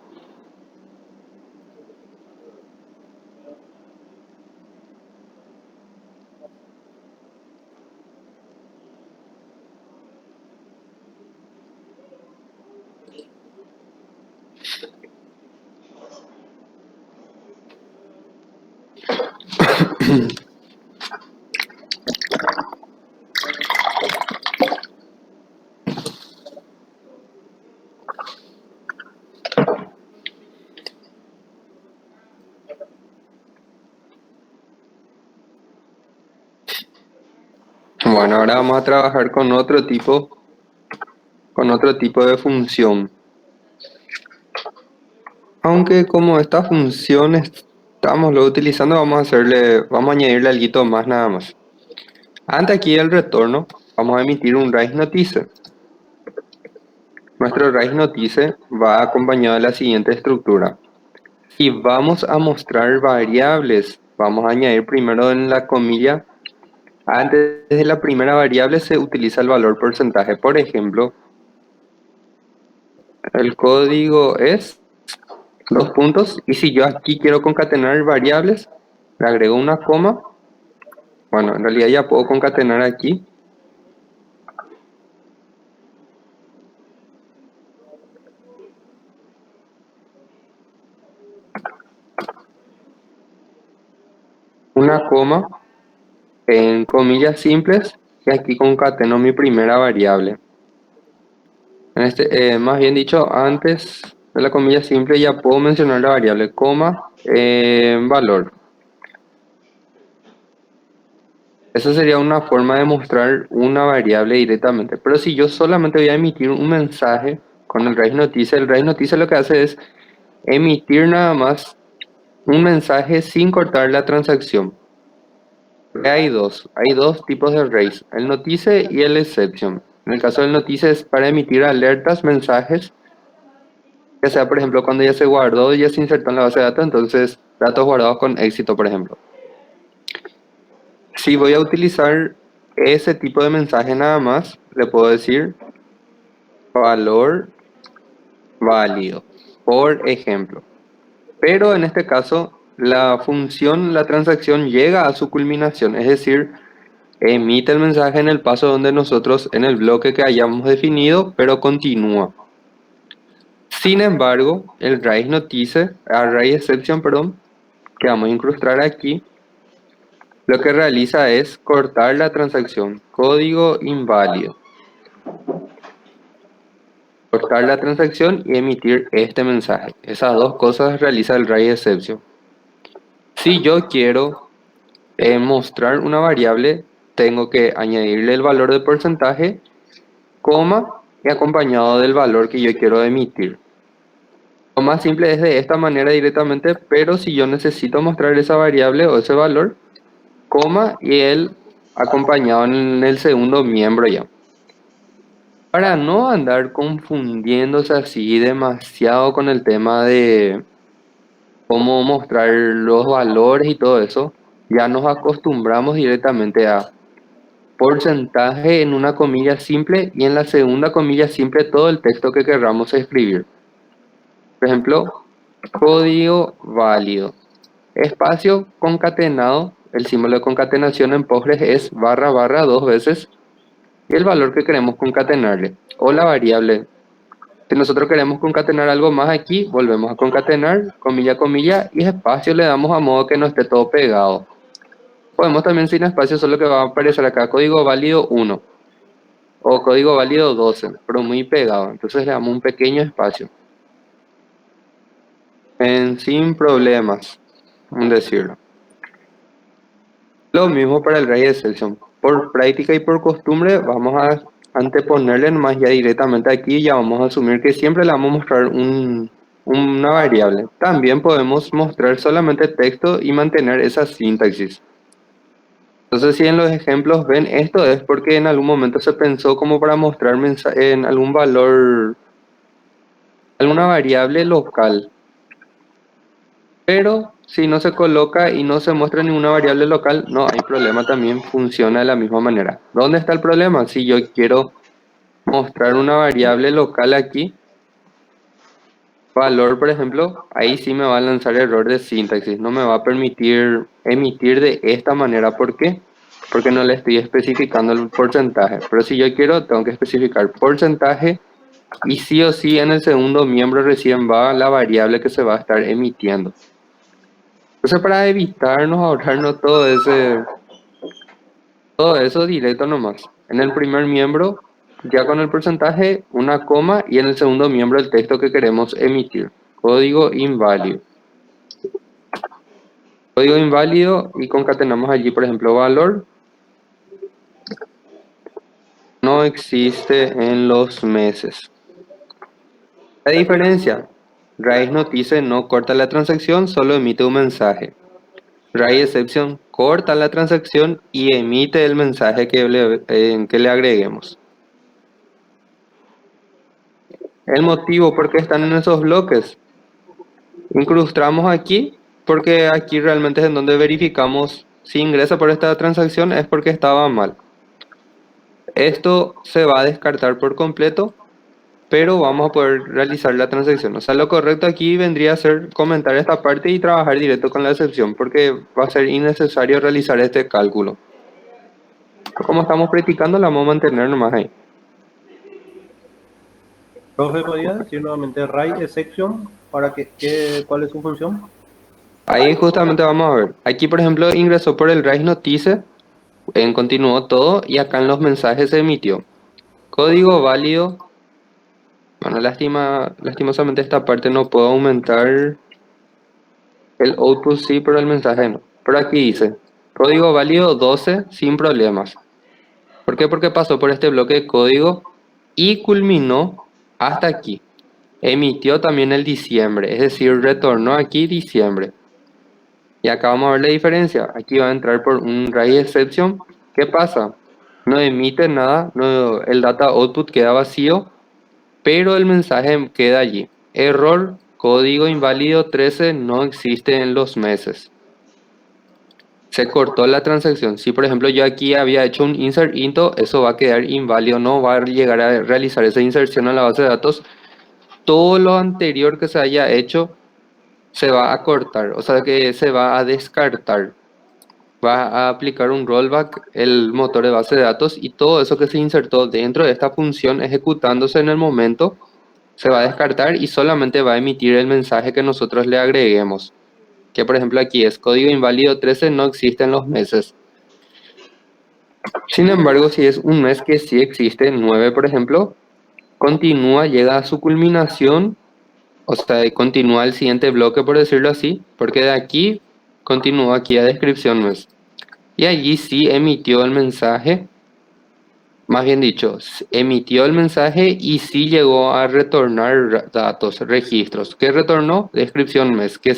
Bueno, ahora vamos a trabajar con otro tipo de función. Aunque como esta función estamos lo utilizando, vamos a añadirle algo más nada más. Ante aquí el retorno, vamos a emitir un raíz notice. Nuestro raíz notice va acompañado de la siguiente estructura. Si vamos a mostrar variables, vamos a añadir primero en la comilla. Antes de la primera variable se utiliza el valor porcentaje. Por ejemplo, el código es 2 puntos. Y si yo aquí quiero concatenar variables, le agrego una coma. Bueno, en realidad ya puedo concatenar aquí. Una coma en comillas simples. Y aquí concateno mi primera variable. Más bien dicho, antes de la comilla simple ya puedo mencionar la variable coma valor. Esa sería una forma de mostrar una variable directamente. Pero si yo solamente voy a emitir un mensaje con el raíz noticia lo que hace es emitir nada más un mensaje sin cortar la transacción. Hay dos tipos de raíz, el notice y el exception. En el caso del notice es para emitir alertas, mensajes, ya sea por ejemplo cuando ya se guardó y ya se insertó en la base de datos, entonces datos guardados con éxito, por ejemplo. Si voy a utilizar ese tipo de mensaje nada más, le puedo decir valor válido, por ejemplo. Pero en este caso, la transacción llega a su culminación, es decir, emite el mensaje en el paso donde nosotros, en el bloque que hayamos definido, pero continúa. Sin embargo, el array exception, que vamos a incrustar aquí, lo que realiza es cortar la transacción, código inválido. Cortar la transacción y emitir este mensaje. Esas dos cosas realiza el array exception. Si yo quiero mostrar una variable, tengo que añadirle el valor de porcentaje, coma, y acompañado del valor que yo quiero emitir. Lo más simple es de esta manera directamente, pero si yo necesito mostrar esa variable o ese valor, coma y el acompañado en el segundo miembro ya. Para no andar confundiéndose así demasiado con el tema de cómo mostrar los valores y todo eso, ya nos acostumbramos directamente a porcentaje en una comilla simple y en la segunda comilla simple todo el texto que querramos escribir. Por ejemplo, código válido. Espacio concatenado, el símbolo de concatenación en Postgres es barra barra dos veces y el valor que queremos concatenarle o la variable. Si nosotros queremos concatenar algo más aquí, volvemos a concatenar, comilla, comilla y espacio le damos a modo que no esté todo pegado. Podemos también sin espacio, solo que va a aparecer acá código válido 1 o código válido 12, pero muy pegado. Entonces le damos un pequeño espacio. Sin problemas, decirlo. Lo mismo para el range de exception. Por práctica y por costumbre vamos a anteponerle nomás ya directamente aquí, ya vamos a asumir que siempre le vamos a mostrar una variable. También podemos mostrar solamente texto y mantener esa sintaxis. Entonces si en los ejemplos ven esto es porque en algún momento se pensó como para mostrar en algún valor, alguna variable local. Pero si no se coloca y no se muestra ninguna variable local, no hay problema, también funciona de la misma manera. ¿Dónde está el problema? Si yo quiero mostrar una variable local aquí, valor por ejemplo, ahí sí me va a lanzar error de sintaxis, no me va a permitir emitir de esta manera. ¿Por qué? Porque no le estoy especificando el porcentaje. Pero si yo quiero, tengo que especificar porcentaje y sí o sí en el segundo miembro recién va la variable que se va a estar emitiendo. Entonces para evitarnos, ahorrarnos todo eso directo nomás. En el primer miembro, ya con el porcentaje, una coma y en el segundo miembro el texto que queremos emitir. Código inválido. Código inválido y concatenamos allí, por ejemplo, valor. No existe en los meses. La diferencia, raíz notice no corta la transacción, solo emite un mensaje. Raíz exception corta la transacción y emite el mensaje que le agreguemos. El motivo por qué están en esos bloques. Incrustamos aquí porque aquí realmente es en donde verificamos si ingresa por esta transacción es porque estaba mal. Esto se va a descartar por completo, pero vamos a poder realizar la transacción. O sea, lo correcto aquí vendría a ser comentar esta parte y trabajar directo con la excepción, porque va a ser innecesario realizar este cálculo. Como estamos practicando, la vamos a mantener nomás ahí. Profe, ¿podría decir nuevamente raíz exception para cuál es su función? Ahí justamente vamos a ver. Aquí, por ejemplo, ingresó por el raíz notice, continuó todo y acá en los mensajes se emitió. Código válido. Bueno, lastimosamente esta parte no puedo aumentar el output, sí, pero el mensaje no. Pero aquí dice, código válido 12 sin problemas. ¿Por qué? Porque pasó por este bloque de código y culminó hasta aquí. Emitió también el diciembre, es decir, retornó aquí diciembre. Y acá vamos a ver la diferencia. Aquí va a entrar por un raíz exception. ¿Qué pasa? No emite nada, el data output queda vacío, pero el mensaje queda allí. Error, código inválido 13 no existe en los meses. Se cortó la transacción. Si por ejemplo yo aquí había hecho un insert into, eso va a quedar inválido, no va a llegar a realizar esa inserción a la base de datos. Todo lo anterior que se haya hecho se va a cortar, o sea que se va a descartar. Va a aplicar un rollback el motor de base de datos y todo eso que se insertó dentro de esta función ejecutándose en el momento se va a descartar y solamente va a emitir el mensaje que nosotros le agreguemos. Que por ejemplo aquí es código inválido 13 no existe en los meses. Sin embargo, si es un mes que sí existe, 9 por ejemplo, continúa, llega a su culminación, o sea, continúa el siguiente bloque por decirlo así, porque de aquí continuó aquí a descripción mes. Y allí sí emitió el mensaje, más bien dicho, emitió el mensaje y sí llegó a retornar datos, registros. ¿Qué retornó? Descripción mes, que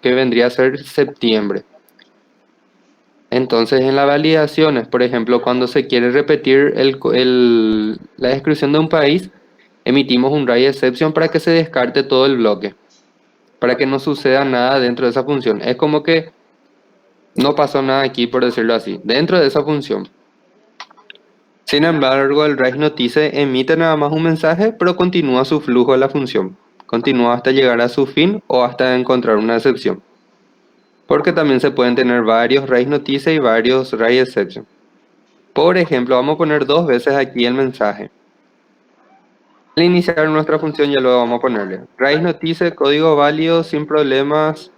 vendría a ser septiembre. Entonces, en las validaciones, por ejemplo, cuando se quiere repetir la descripción de un país, emitimos un write exception para que se descarte todo el bloque, para que no suceda nada dentro de esa función. Es como que no pasó nada aquí, por decirlo así, dentro de esa función. Sin embargo, el raíz notice emite nada más un mensaje, pero continúa su flujo de la función. Continúa hasta llegar a su fin o hasta encontrar una excepción. Porque también se pueden tener varios raíz notice y varios raíz exception. Por ejemplo, vamos a poner dos veces aquí el mensaje. Al iniciar nuestra función ya luego vamos a ponerle raíz notice, código válido, sin problemas,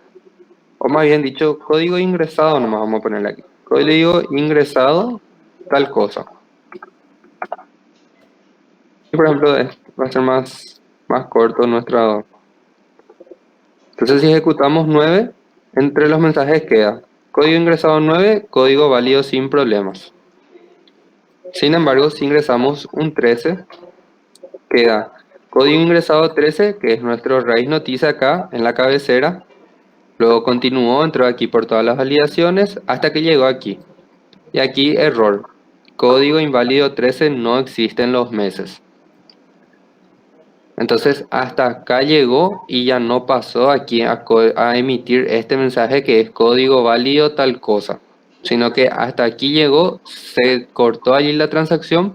o más bien dicho, código ingresado nomás vamos a ponerle aquí. Código ingresado, tal cosa. Y por ejemplo, va a ser más corto nuestra... Entonces si ejecutamos 9, entre los mensajes queda código ingresado 9, código válido sin problemas. Sin embargo, si ingresamos un 13, queda código ingresado 13, que es nuestro raíz noticia acá en la cabecera. Luego continuó, entró aquí por todas las validaciones hasta que llegó aquí. Y aquí error. Código inválido 13 no existe en los meses. Entonces hasta acá llegó y ya no pasó aquí a emitir este mensaje que es código válido tal cosa. Sino que hasta aquí llegó, se cortó allí la transacción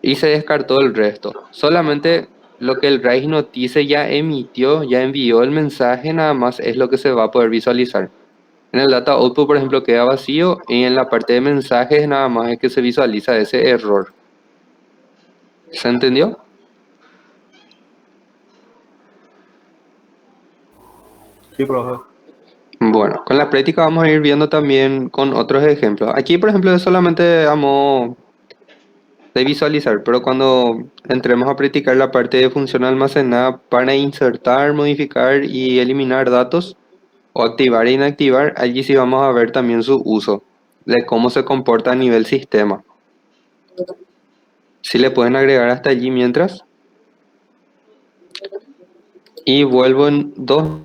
y se descartó el resto. Solamente lo que el raíz notice ya emitió, ya envió el mensaje, nada más es lo que se va a poder visualizar. En el data output, por ejemplo, queda vacío y en la parte de mensajes nada más es que se visualiza ese error. ¿Se entendió? Sí, profe. Bueno, con la práctica vamos a ir viendo también con otros ejemplos. Aquí, por ejemplo, es solamente a modo de visualizar, pero cuando entremos a practicar la parte de función almacenada para insertar, modificar y eliminar datos o activar e inactivar, allí sí vamos a ver también su uso, de cómo se comporta a nivel sistema. Si le pueden agregar hasta allí mientras. Y vuelvo en 2.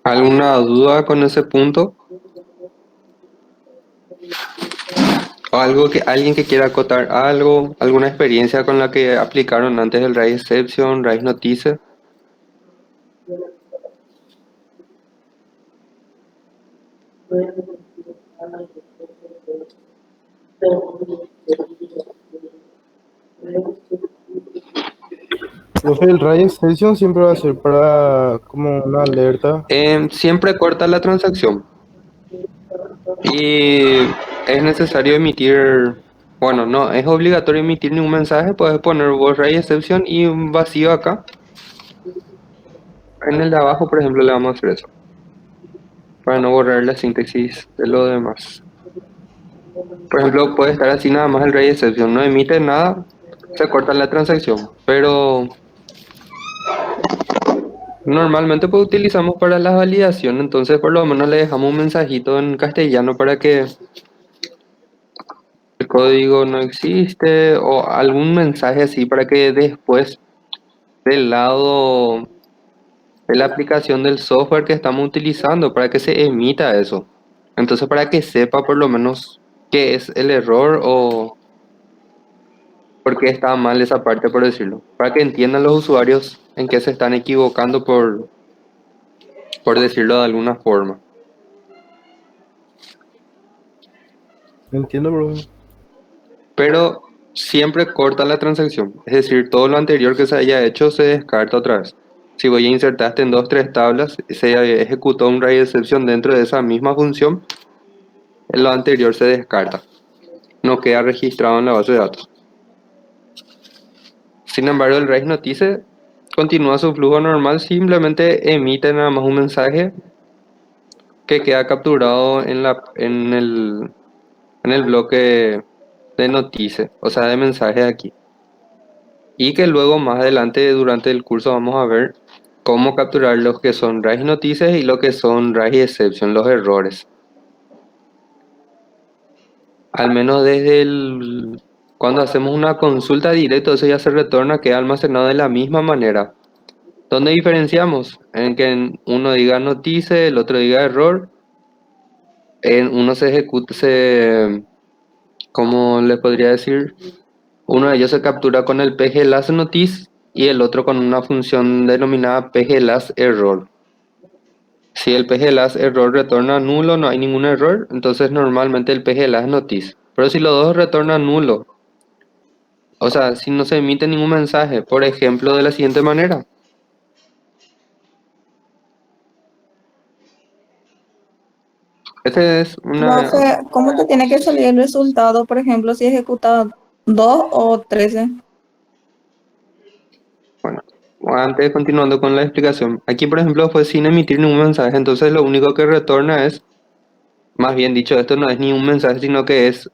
¿Alguna duda con ese punto? ¿O algo que alguien que quiera acotar algo? ¿Alguna experiencia con la que aplicaron antes el Ray Exception, Ray Notice? Profe, el Ray Exception siempre va a ser para como una alerta. Siempre corta la transacción y es necesario emitir, bueno, no es obligatorio emitir ningún mensaje, puedes poner vos Ray Exception y un vacío acá. En el de abajo, por ejemplo, le vamos a hacer eso, para no borrar la sintaxis de lo demás. Por ejemplo, puede estar así nada más el Ray Exception, no emite nada, se corta la transacción, pero normalmente pues utilizamos para la validación, entonces por lo menos le dejamos un mensajito en castellano para que el código no existe o algún mensaje así para que después del lado de la aplicación del software que estamos utilizando para que se emita eso. Entonces para que sepa por lo menos qué es el error o por qué está mal esa parte, por decirlo. Para que entiendan los usuarios en qué se están equivocando por decirlo de alguna forma. Entiendo, profe. Pero siempre corta la transacción. Es decir, todo lo anterior que se haya hecho se descarta otra vez. Si voy a insertaste en 2 3 tablas, se ejecutó un ray exception dentro de esa misma función, lo anterior se descarta. No queda registrado en la base de datos. Sin embargo, el raise notice continúa su flujo normal, simplemente emite nada más un mensaje que queda capturado en el bloque de notice, o sea, de mensaje aquí. Y que luego más adelante durante el curso vamos a ver cómo capturar los que son raise notices y lo que son raise exception, los errores. Al menos cuando hacemos una consulta directa, eso ya se retorna, queda almacenado de la misma manera. ¿Dónde diferenciamos? En que uno diga notice, el otro diga error. En uno se ejecuta, ¿cómo les podría decir? Uno de ellos se captura con el pglast notice y el otro con una función denominada pglast error. Si el pglast error retorna nulo, no hay ningún error, entonces normalmente el pglast notice. Pero si los dos retornan nulo, o sea, si no se emite ningún mensaje, por ejemplo, de la siguiente manera. Este es una... Profe, ¿cómo te tiene que salir el resultado, por ejemplo, si ejecutas 2 o 13? Bueno, antes continuando con la explicación. Aquí, por ejemplo, fue sin emitir ningún mensaje, entonces lo único que retorna es, más bien dicho, esto no es ni un mensaje, sino que es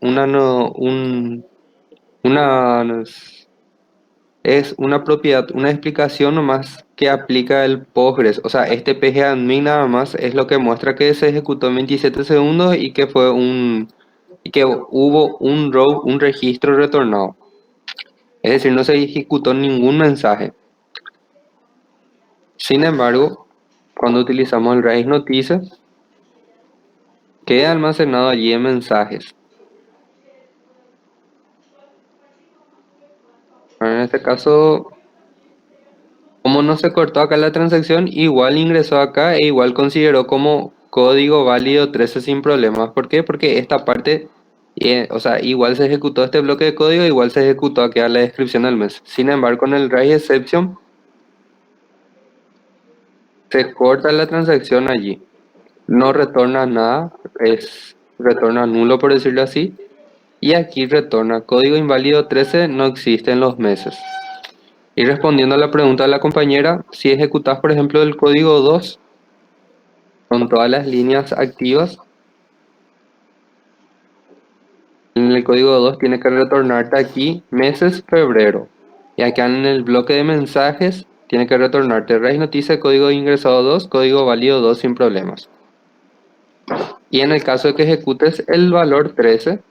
es una propiedad, una explicación nomás que aplica el Postgres. O sea, este pgadmin nada más es lo que muestra que se ejecutó en 27 segundos y que hubo un registro retornado. Es decir, no se ejecutó ningún mensaje. Sin embargo, cuando utilizamos el raise notice, queda almacenado allí en mensajes. En este caso, como no se cortó acá la transacción, igual ingresó acá e igual consideró como código válido 13 sin problemas. ¿Por qué? Porque esta parte, o sea, igual se ejecutó este bloque de código, igual se ejecutó acá la descripción del mes. Sin embargo, con el raise exception, se corta la transacción allí. No retorna nada, retorna nulo por decirlo así. Y aquí retorna código inválido 13 no existe en los meses. Y respondiendo a la pregunta de la compañera, si ejecutas por ejemplo el código 2 con todas las líneas activas, en el código 2 tiene que retornarte aquí meses febrero. Y acá en el bloque de mensajes tiene que retornarte raíz noticia código ingresado 2, código válido 2 sin problemas. Y en el caso de que ejecutes el valor 13,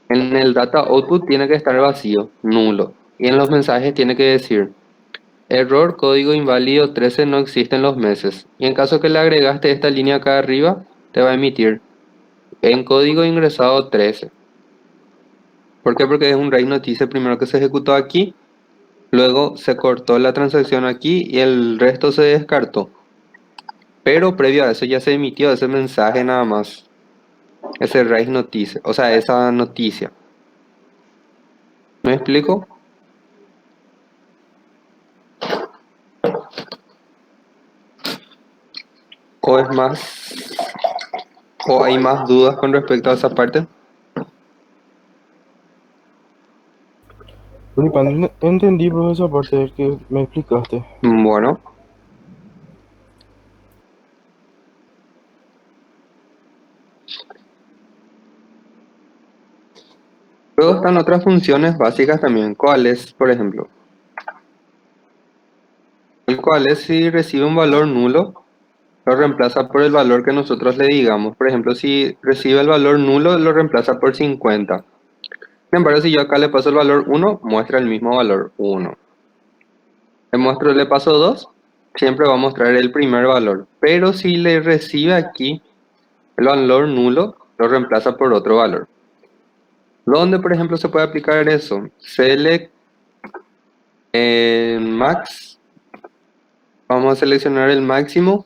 en el data output tiene que estar vacío, nulo. Y en los mensajes tiene que decir Error, código inválido 13 no existen los meses. Y en caso que le agregaste esta línea acá arriba, te va a emitir en código ingresado 13. ¿Por qué? Porque es un raíz noticia primero que se ejecutó aquí, luego se cortó la transacción aquí y el resto se descartó. Pero previo a eso ya se emitió ese mensaje nada más. Ese raíz noticia, o sea, esa noticia. ¿Me explico? ¿O es más? ¿O hay más dudas con respecto a esa parte? Entendí, profe, esa parte que me explicaste. Bueno, luego están otras funciones básicas también. ¿Cuáles, por ejemplo? El cual es si recibe un valor nulo, lo reemplaza por el valor que nosotros le digamos. Por ejemplo, si recibe el valor nulo, lo reemplaza por 50. Sin embargo, si yo acá le paso el valor 1, muestra el mismo valor 1. Le paso 2, siempre va a mostrar el primer valor. Pero si le recibe aquí el valor nulo, lo reemplaza por otro valor. ¿Dónde, por ejemplo, se puede aplicar eso? Select max. Vamos a seleccionar el máximo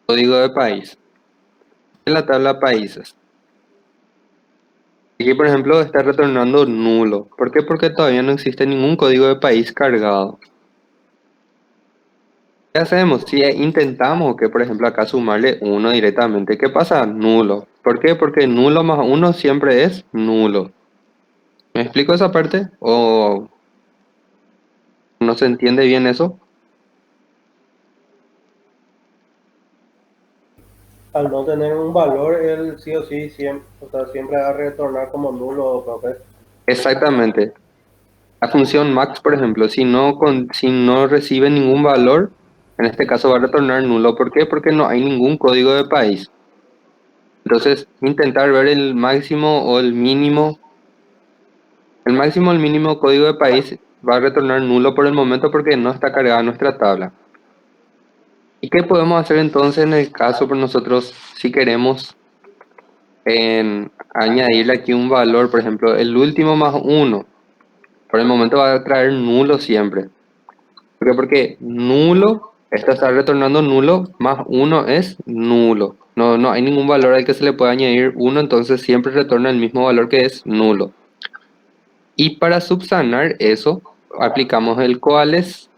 código de país en la tabla países. Aquí, por ejemplo, está retornando nulo. ¿Por qué? Porque todavía no existe ningún código de país cargado. ¿Qué hacemos? Si intentamos que, por ejemplo, acá sumarle 1 directamente, ¿qué pasa? Nulo. ¿Por qué? Porque nulo más 1 siempre es nulo. ¿Me explico esa parte? ¿O no se entiende bien eso? Al no tener un valor, él sí o sí siempre, o sea, siempre va a retornar como nulo, profe. Exactamente. La función max, por ejemplo, si no recibe ningún valor, en este caso va a retornar nulo. ¿Por qué? Porque no hay ningún código de país. Entonces, intentar ver el máximo o el mínimo. El máximo o el mínimo código de país va a retornar nulo por el momento porque no está cargada nuestra tabla. ¿Y qué podemos hacer entonces en el caso por nosotros si queremos añadirle aquí un valor? Por ejemplo, el último más 1. Por el momento va a traer nulo siempre. ¿Por qué? Porque nulo, esto está retornando nulo, más 1 es nulo. No hay ningún valor al que se le pueda añadir 1, entonces siempre retorna el mismo valor que es nulo. Y para subsanar eso, aplicamos el coales,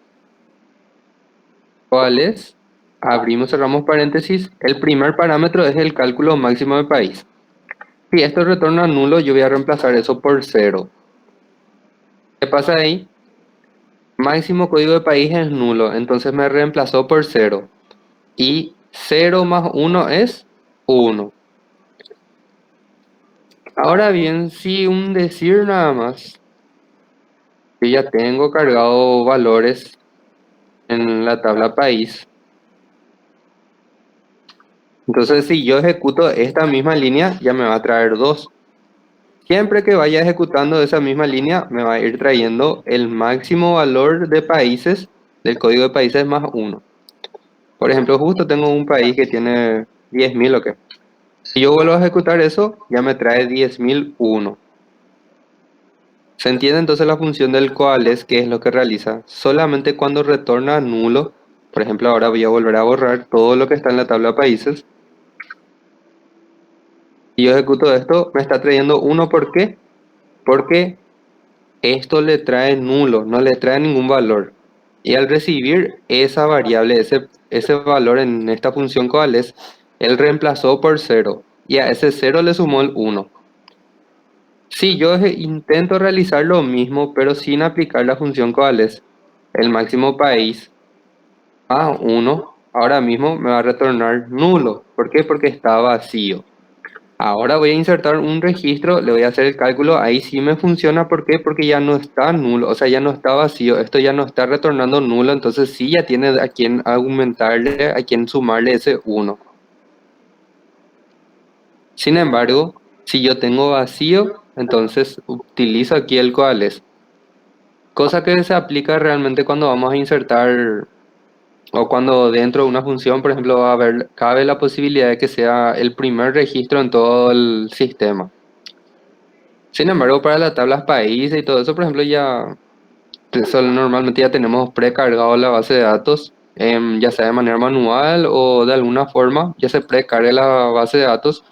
abrimos, cerramos paréntesis, el primer parámetro es el cálculo máximo de país. Si esto retorna nulo, yo voy a reemplazar eso por 0. ¿Qué pasa ahí? Máximo código de país es nulo, entonces me reemplazó por 0. Y 0 más 1 es 1. Ahora bien, si un decir nada más, yo ya tengo cargado valores en la tabla país. Entonces, si yo ejecuto esta misma línea, ya me va a traer 2. Siempre que vaya ejecutando esa misma línea, me va a ir trayendo el máximo valor de países del código de países más 1. Por ejemplo, justo tengo un país que tiene 10.000 o qué. Si yo vuelvo a ejecutar eso, ya me trae 10.001. ¿Se entiende entonces la función del coales? ¿Qué es lo que realiza? Solamente cuando retorna nulo, por ejemplo, ahora voy a volver a borrar todo lo que está en la tabla de países. Y yo ejecuto esto, me está trayendo 1. ¿Por qué? Porque esto le trae nulo, no le trae ningún valor. Y al recibir esa variable, ese valor en esta función coales, él reemplazó por 0. Y a ese 0 le sumó el 1. Si yo intento realizar lo mismo, pero sin aplicar la función coales, el máximo país más 1, ahora mismo me va a retornar nulo. ¿Por qué? Porque está vacío. Ahora voy a insertar un registro, le voy a hacer el cálculo, ahí sí me funciona. ¿Por qué? Porque ya no está nulo, o sea, ya no está vacío, esto ya no está retornando nulo, entonces sí ya tiene a quien aumentarle, a quien sumarle ese 1. Sin embargo, si yo tengo vacío, entonces utilizo aquí el coales. Cosa que se aplica realmente cuando vamos a insertar o cuando dentro de una función, por ejemplo, cabe la posibilidad de que sea el primer registro en todo el sistema. Sin embargo, para las tablas país y todo eso, por ejemplo, normalmente ya tenemos precargado la base de datos, ya sea de manera manual o de alguna forma, ya se precarga la base de datos.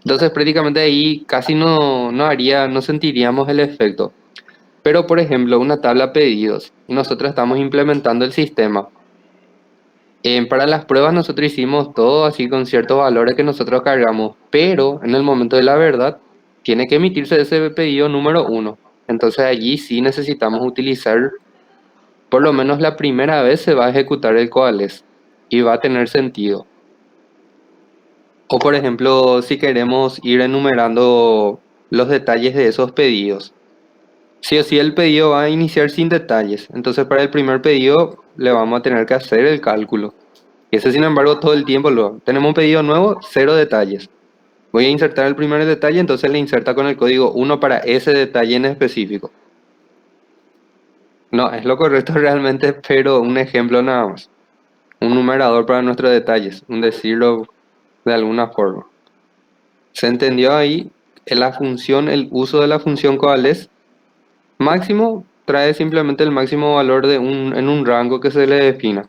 Entonces prácticamente ahí casi no sentiríamos el efecto. Pero por ejemplo, una tabla pedidos, y nosotros estamos implementando el sistema. Para las pruebas nosotros hicimos todo así con ciertos valores que nosotros cargamos, pero en el momento de la verdad tiene que emitirse ese pedido número 1. Entonces allí sí necesitamos utilizar, por lo menos la primera vez se va a ejecutar el coalesce y va a tener sentido. O por ejemplo, si queremos ir enumerando los detalles de esos pedidos. Sí o sí el pedido va a iniciar sin detalles. Entonces para el primer pedido le vamos a tener que hacer el cálculo. Y ese sin embargo todo el tiempo tenemos un pedido nuevo, 0 detalles. Voy a insertar el primer detalle, entonces le inserta con el código 1 para ese detalle en específico. No, es lo correcto realmente, pero un ejemplo nada más. Un numerador para nuestros detalles, un decirlo de alguna forma. ¿Se entendió ahí? El uso de la función coalesce máximo trae simplemente el máximo valor en un rango que se le defina.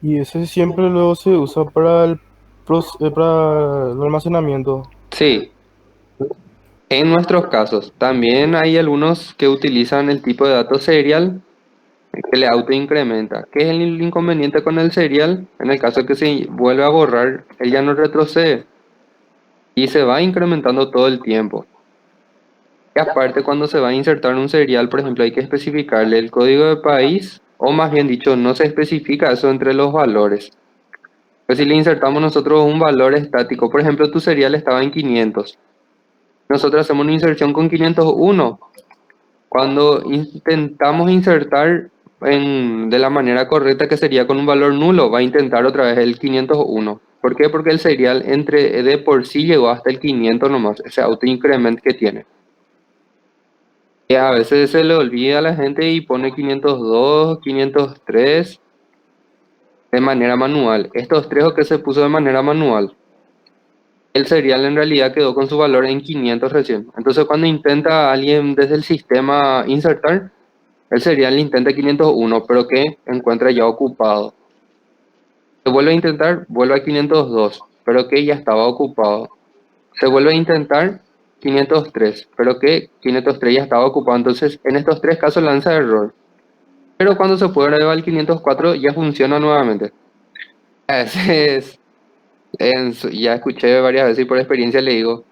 Y ese siempre luego se usa para para el almacenamiento. Sí, en nuestros casos. También hay algunos que utilizan el tipo de dato serial que le autoincrementa. ¿Qué es el inconveniente con el serial? En el caso que se vuelve a borrar, él ya no retrocede y se va incrementando todo el tiempo. Y aparte, cuando se va a insertar un serial, por ejemplo, hay que especificarle el código de país, o más bien dicho, no se especifica eso entre los valores. Pues si le insertamos nosotros un valor estático, por ejemplo, tu serial estaba en 500. Nosotros hacemos una inserción con 501. Cuando intentamos insertar de la manera correcta, que sería con un valor nulo, va a intentar otra vez el 501. ¿Por qué? Porque el serial de por sí llegó hasta el 500 nomás, ese autoincrement que tiene. Y a veces se le olvida a la gente y pone 502, 503 de manera manual. Estos tres que se puso de manera manual. El serial en realidad quedó con su valor en 500 recién. Entonces cuando intenta alguien desde el sistema insertar, el serial intenta 501, pero que encuentra ya ocupado. Se vuelve a intentar, vuelve a 502, pero que ya estaba ocupado. Se vuelve a intentar 503, pero que 503 ya estaba ocupado. Entonces en estos tres casos lanza error. Pero cuando se prueba al 504 ya funciona nuevamente. A veces, ya escuché varias veces y por experiencia le digo,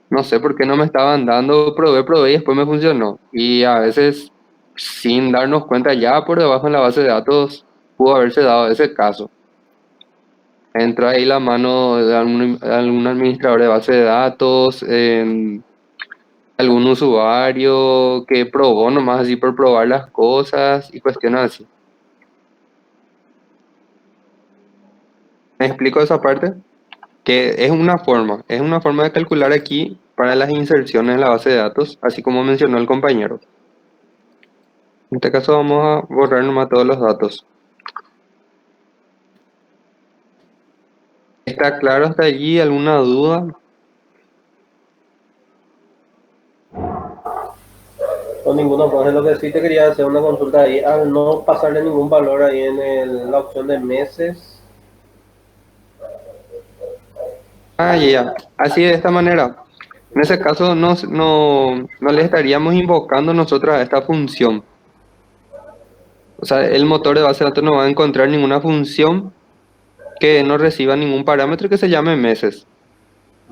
no sé por qué no me estaban dando, probé y después me funcionó. Y a veces, sin darnos cuenta, ya por debajo en la base de datos pudo haberse dado ese caso. Entra ahí la mano de algún administrador de base de datos, algún usuario que probó nomás así por probar las cosas y cuestiones así. ¿Me explico esa parte? Que es una forma de calcular aquí para las inserciones en la base de datos, así como mencionó el compañero. En este caso vamos a borrar nomás todos los datos. ¿Está claro hasta allí? ¿Alguna duda? No, ninguno, pues lo que sí te quería hacer una consulta ahí, al no pasarle ningún valor ahí en la opción de meses. Ah, ya. Así de esta manera. En ese caso no le estaríamos invocando nosotros a esta función. O sea, el motor de base de datos no va a encontrar ninguna función que no reciba ningún parámetro que se llame meses.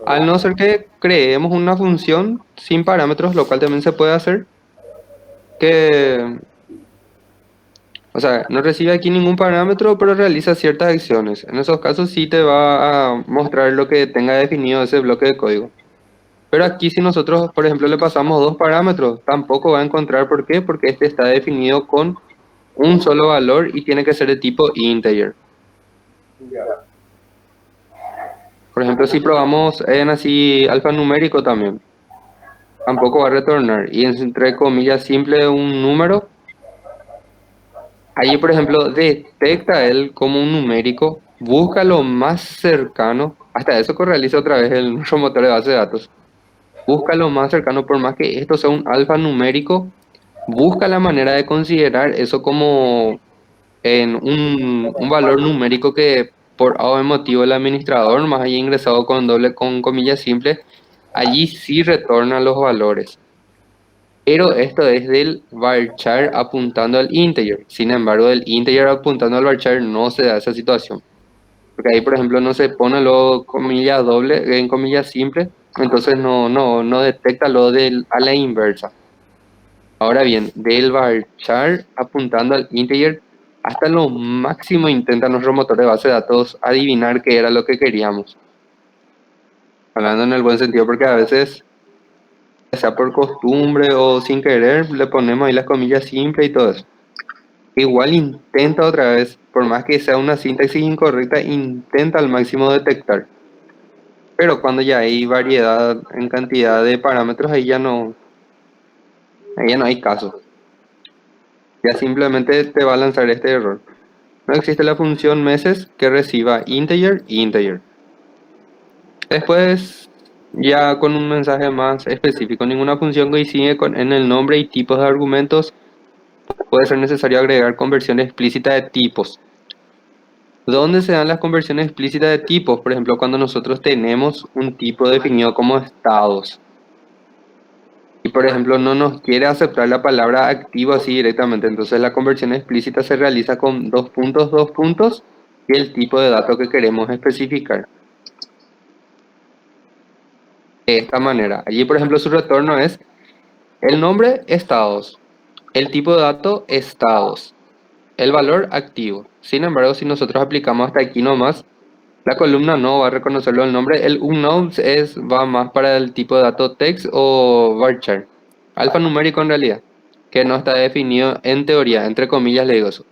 Al no ser que creemos una función sin parámetros, lo cual también se puede hacer, o sea, no recibe aquí ningún parámetro, pero realiza ciertas acciones. En esos casos sí te va a mostrar lo que tenga definido ese bloque de código. Pero aquí si nosotros, por ejemplo, le pasamos dos parámetros, tampoco va a encontrar. ¿Por qué? Porque este está definido con un solo valor y tiene que ser de tipo integer. Por ejemplo, si probamos en así alfanumérico también. tampoco va a retornar. Y entre comillas simple un número, allí por ejemplo detecta él como un numérico, busca lo más cercano, hasta eso correaliza otra vez el nuestro motor de base de datos. Busca lo más cercano, por más que esto sea un alfanumérico, busca la manera de considerar eso como en un valor numérico que por algún motivo el administrador más haya ingresado con doble con comillas simples, allí sí retorna los valores. Pero esto es del varchar apuntando al integer. Sin embargo, del integer apuntando al varchar no se da esa situación. Porque ahí, por ejemplo, no se pone lo comillas doble en comillas simples, entonces no detecta lo a la inversa. Ahora bien, del varchar apuntando al integer, hasta lo máximo intenta nuestro motor de base de datos adivinar qué era lo que queríamos. Hablando en el buen sentido, porque a veces, ya sea por costumbre o sin querer, le ponemos ahí las comillas simples y todo eso. Igual intenta otra vez, por más que sea una sintaxis incorrecta, intenta al máximo detectar. Pero cuando ya hay variedad en cantidad de parámetros, ahí ya no hay caso. Ya simplemente te va a lanzar este error. No existe la función meses que reciba integer y integer. Después, ya con un mensaje más específico, ninguna función coincide en el nombre y tipos de argumentos. Puede ser necesario agregar conversión explícita de tipos. ¿Dónde se dan las conversiones explícitas de tipos? Por ejemplo, cuando nosotros tenemos un tipo definido como estados. Y por ejemplo, no nos quiere aceptar la palabra activo así directamente. Entonces la conversión explícita se realiza con dos puntos, y el tipo de dato que queremos especificar. De esta manera. Allí, por ejemplo, su retorno es el nombre estados, el tipo de dato estados, el valor activo. Sin embargo, si nosotros aplicamos hasta aquí nomás, la columna no va a reconocerlo el nombre. El unknown va más para el tipo de dato text o varchar. Alfanumérico en realidad, que no está definido en teoría, entre comillas le digo eso.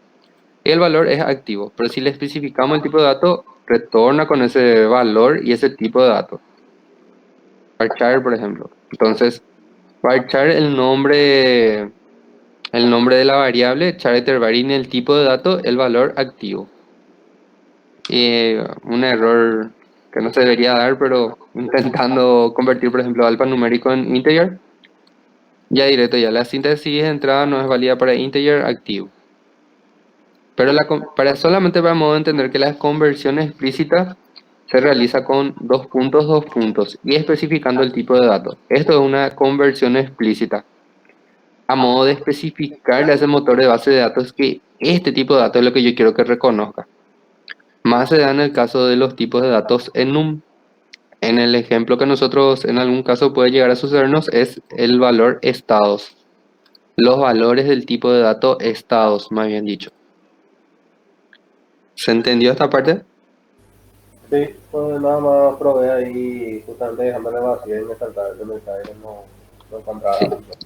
Y el valor es activo, pero si le especificamos el tipo de dato, retorna con ese valor y ese tipo de dato. Varchar, por ejemplo. Entonces, varchar el nombre de la variable, character variable, el tipo de dato, el valor activo. Y un error que no se debería dar, pero intentando convertir, por ejemplo, alfanumérico en integer, ya directo ya la síntesis de entrada no es válida para integer activo. Pero solamente para modo de entender que la conversión explícita se realiza con dos puntos, y especificando el tipo de dato. Esto es una conversión explícita. A modo de especificarle a ese motor de base de datos que este tipo de datos es lo que yo quiero que reconozca. Más se da en el caso de los tipos de datos enum. En el ejemplo que nosotros en algún caso puede llegar a sucedernos es el valor estados. Los valores del tipo de dato estados, más bien dicho. ¿Se entendió esta parte? Sí, pues nada más probé ahí, justamente dejándole vacío y me saltaba ese mensaje, no encontraba Sí. la función.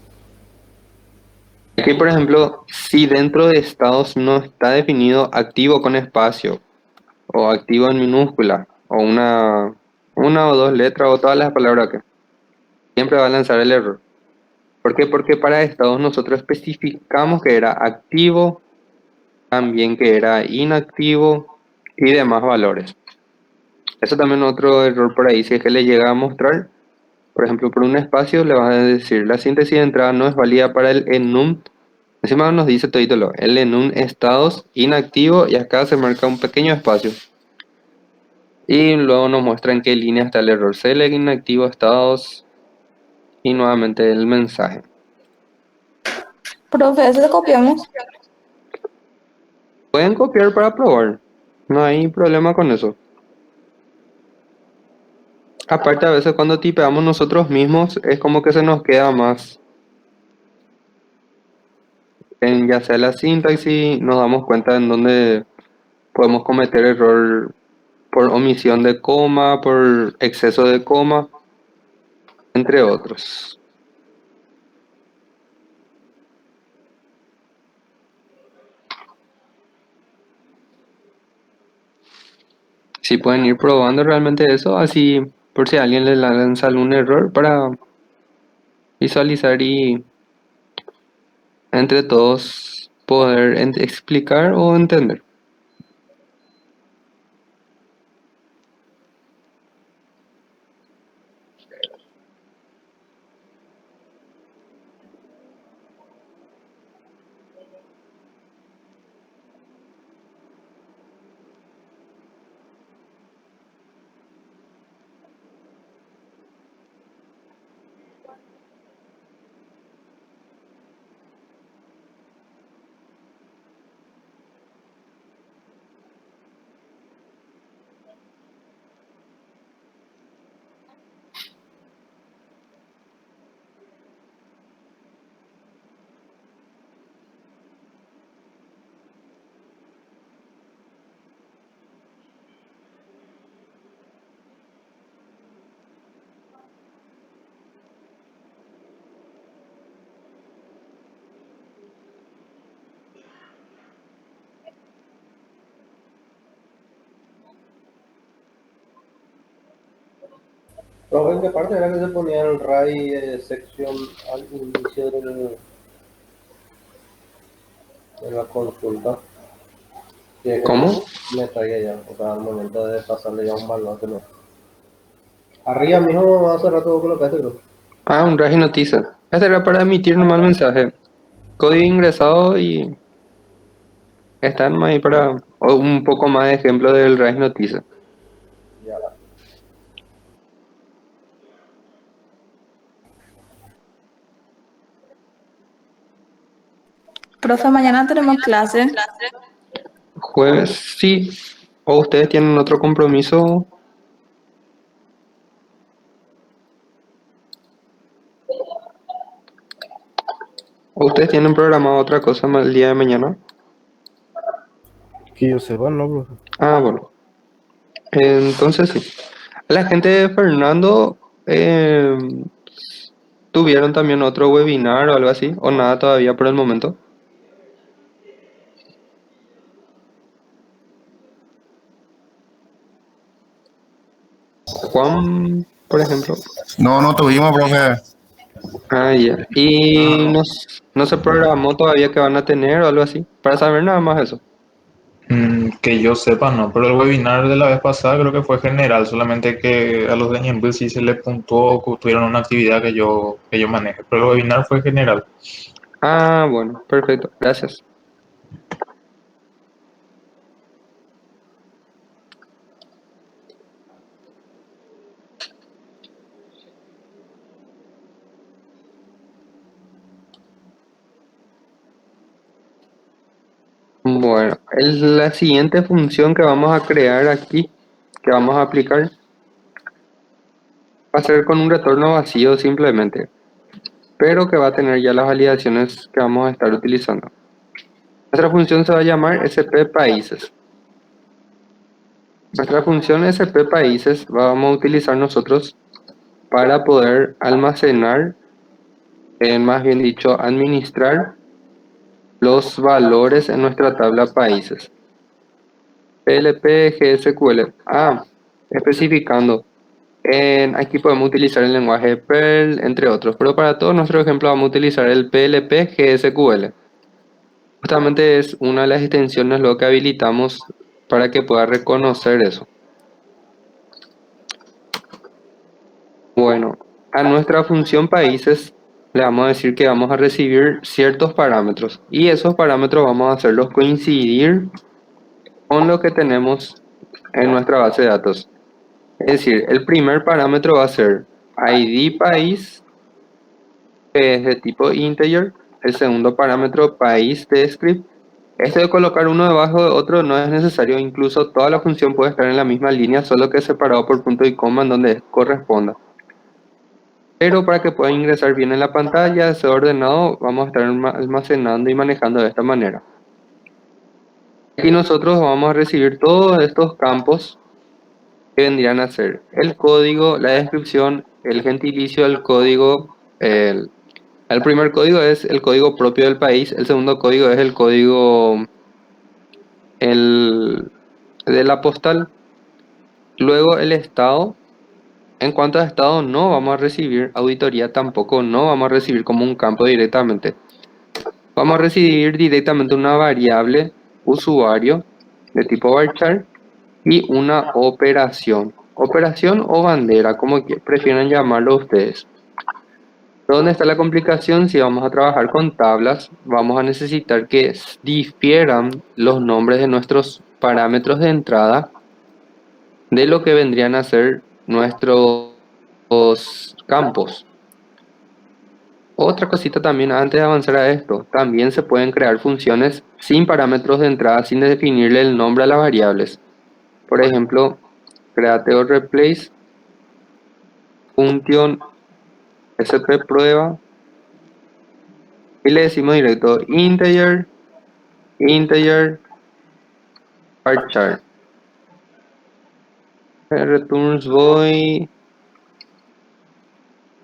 Aquí, por ejemplo, si dentro de estados no está definido activo con espacio, o activo en minúscula, o una o dos letras, o todas las palabras que siempre va a lanzar el error. ¿Por qué? Porque para estados nosotros especificamos que era activo, también que era inactivo y demás valores. Eso también es otro error por ahí, si es que le llega a mostrar, por ejemplo, por un espacio le vas a decir la síntesis de entrada no es válida para el enum. Encima nos dice todito el enum estados inactivo, y acá se marca un pequeño espacio. Y luego nos muestra en qué línea está el error. Select inactivo estados y nuevamente el mensaje. Profe, ¿ese lo copiamos? Pueden copiar para probar, no hay problema con eso. Aparte, a veces cuando tipeamos nosotros mismos es como que se nos queda más en ya sea la sintaxis, nos damos cuenta en dónde podemos cometer error por omisión de coma, por exceso de coma, entre otros. Si pueden ir probando realmente eso, así por si a alguien le lanza algún error visualizar y entre todos poder explicar o entender. Profe, ¿en qué parte era que se ponía el RAI sección al inicio de la consulta? Que es que ¿Cómo? me traía ya, o sea, al momento de pasarle ya un valor que no. Arriba mismo hace rato vos colocaste, creo. Ah, un RAG noticia. Este era para emitir nomás el mensaje. Código ingresado y están ahí para un poco más de ejemplo del RAG noticia. Ya. Profe, mañana tenemos clase. Jueves, sí. ¿O ustedes tienen otro compromiso? ¿O ustedes tienen programado otra cosa el día de mañana? Que yo sepa, no, profe. Ah, bueno. Entonces sí. La gente de Fernando tuvieron también otro webinar o algo así, o nada todavía por el momento. Juan, por ejemplo. No, no tuvimos, profe. Ah, ya. Y no se programó todavía que van a tener o algo así, para saber nada más eso. Que yo sepa, no, pero el webinar de la vez pasada creo que fue general, solamente que a los de Ñemby sí se les puntuó que tuvieron una actividad que yo maneje, pero el webinar fue general. Ah, bueno, perfecto, gracias. Bueno, la siguiente función que vamos a crear aquí, que vamos a aplicar, va a ser con un retorno vacío simplemente, pero que va a tener ya las validaciones que vamos a estar utilizando. Nuestra función se va a llamar spPaíses. Nuestra función spPaíses vamos a utilizar nosotros para poder almacenar, más bien dicho, administrar los valores en nuestra tabla países. PLP, GSQL. Ah, especificando. Aquí podemos utilizar el lenguaje Perl, entre otros, pero para todo nuestro ejemplo vamos a utilizar el PLP GSQL. Justamente es una de las extensiones lo que habilitamos para que pueda reconocer eso. Bueno, a nuestra función países le vamos a decir que vamos a recibir ciertos parámetros y esos parámetros vamos a hacerlos coincidir con lo que tenemos en nuestra base de datos. Es decir, el primer parámetro va a ser ID país, que es de tipo integer. El segundo parámetro país de script. Este de colocar uno debajo de otro no es necesario, incluso toda la función puede estar en la misma línea, solo que separado por punto y coma en donde corresponda. Pero para que pueda ingresar bien en la pantalla, sea ordenado, vamos a estar almacenando y manejando de esta manera. Aquí nosotros vamos a recibir todos estos campos que vendrían a ser el código, la descripción, el gentilicio del código. El primer código es el código propio del país, el segundo código es el código de la postal, luego el estado, En cuanto a estado, no vamos a recibir auditoría, tampoco no vamos a recibir como un campo directamente. Vamos a recibir directamente una variable usuario de tipo varchar y una operación. Operación o bandera, como prefieran llamarlo ustedes. ¿Dónde está la complicación? Si vamos a trabajar con tablas, vamos a necesitar que difieran los nombres de nuestros parámetros de entrada de lo que vendrían a ser nuestros campos. Otra cosita también antes de avanzar a esto, también se pueden crear funciones sin parámetros de entrada, sin definirle el nombre a las variables. Por ejemplo, create o replace función sp prueba y le decimos directo integer varchar. Returns void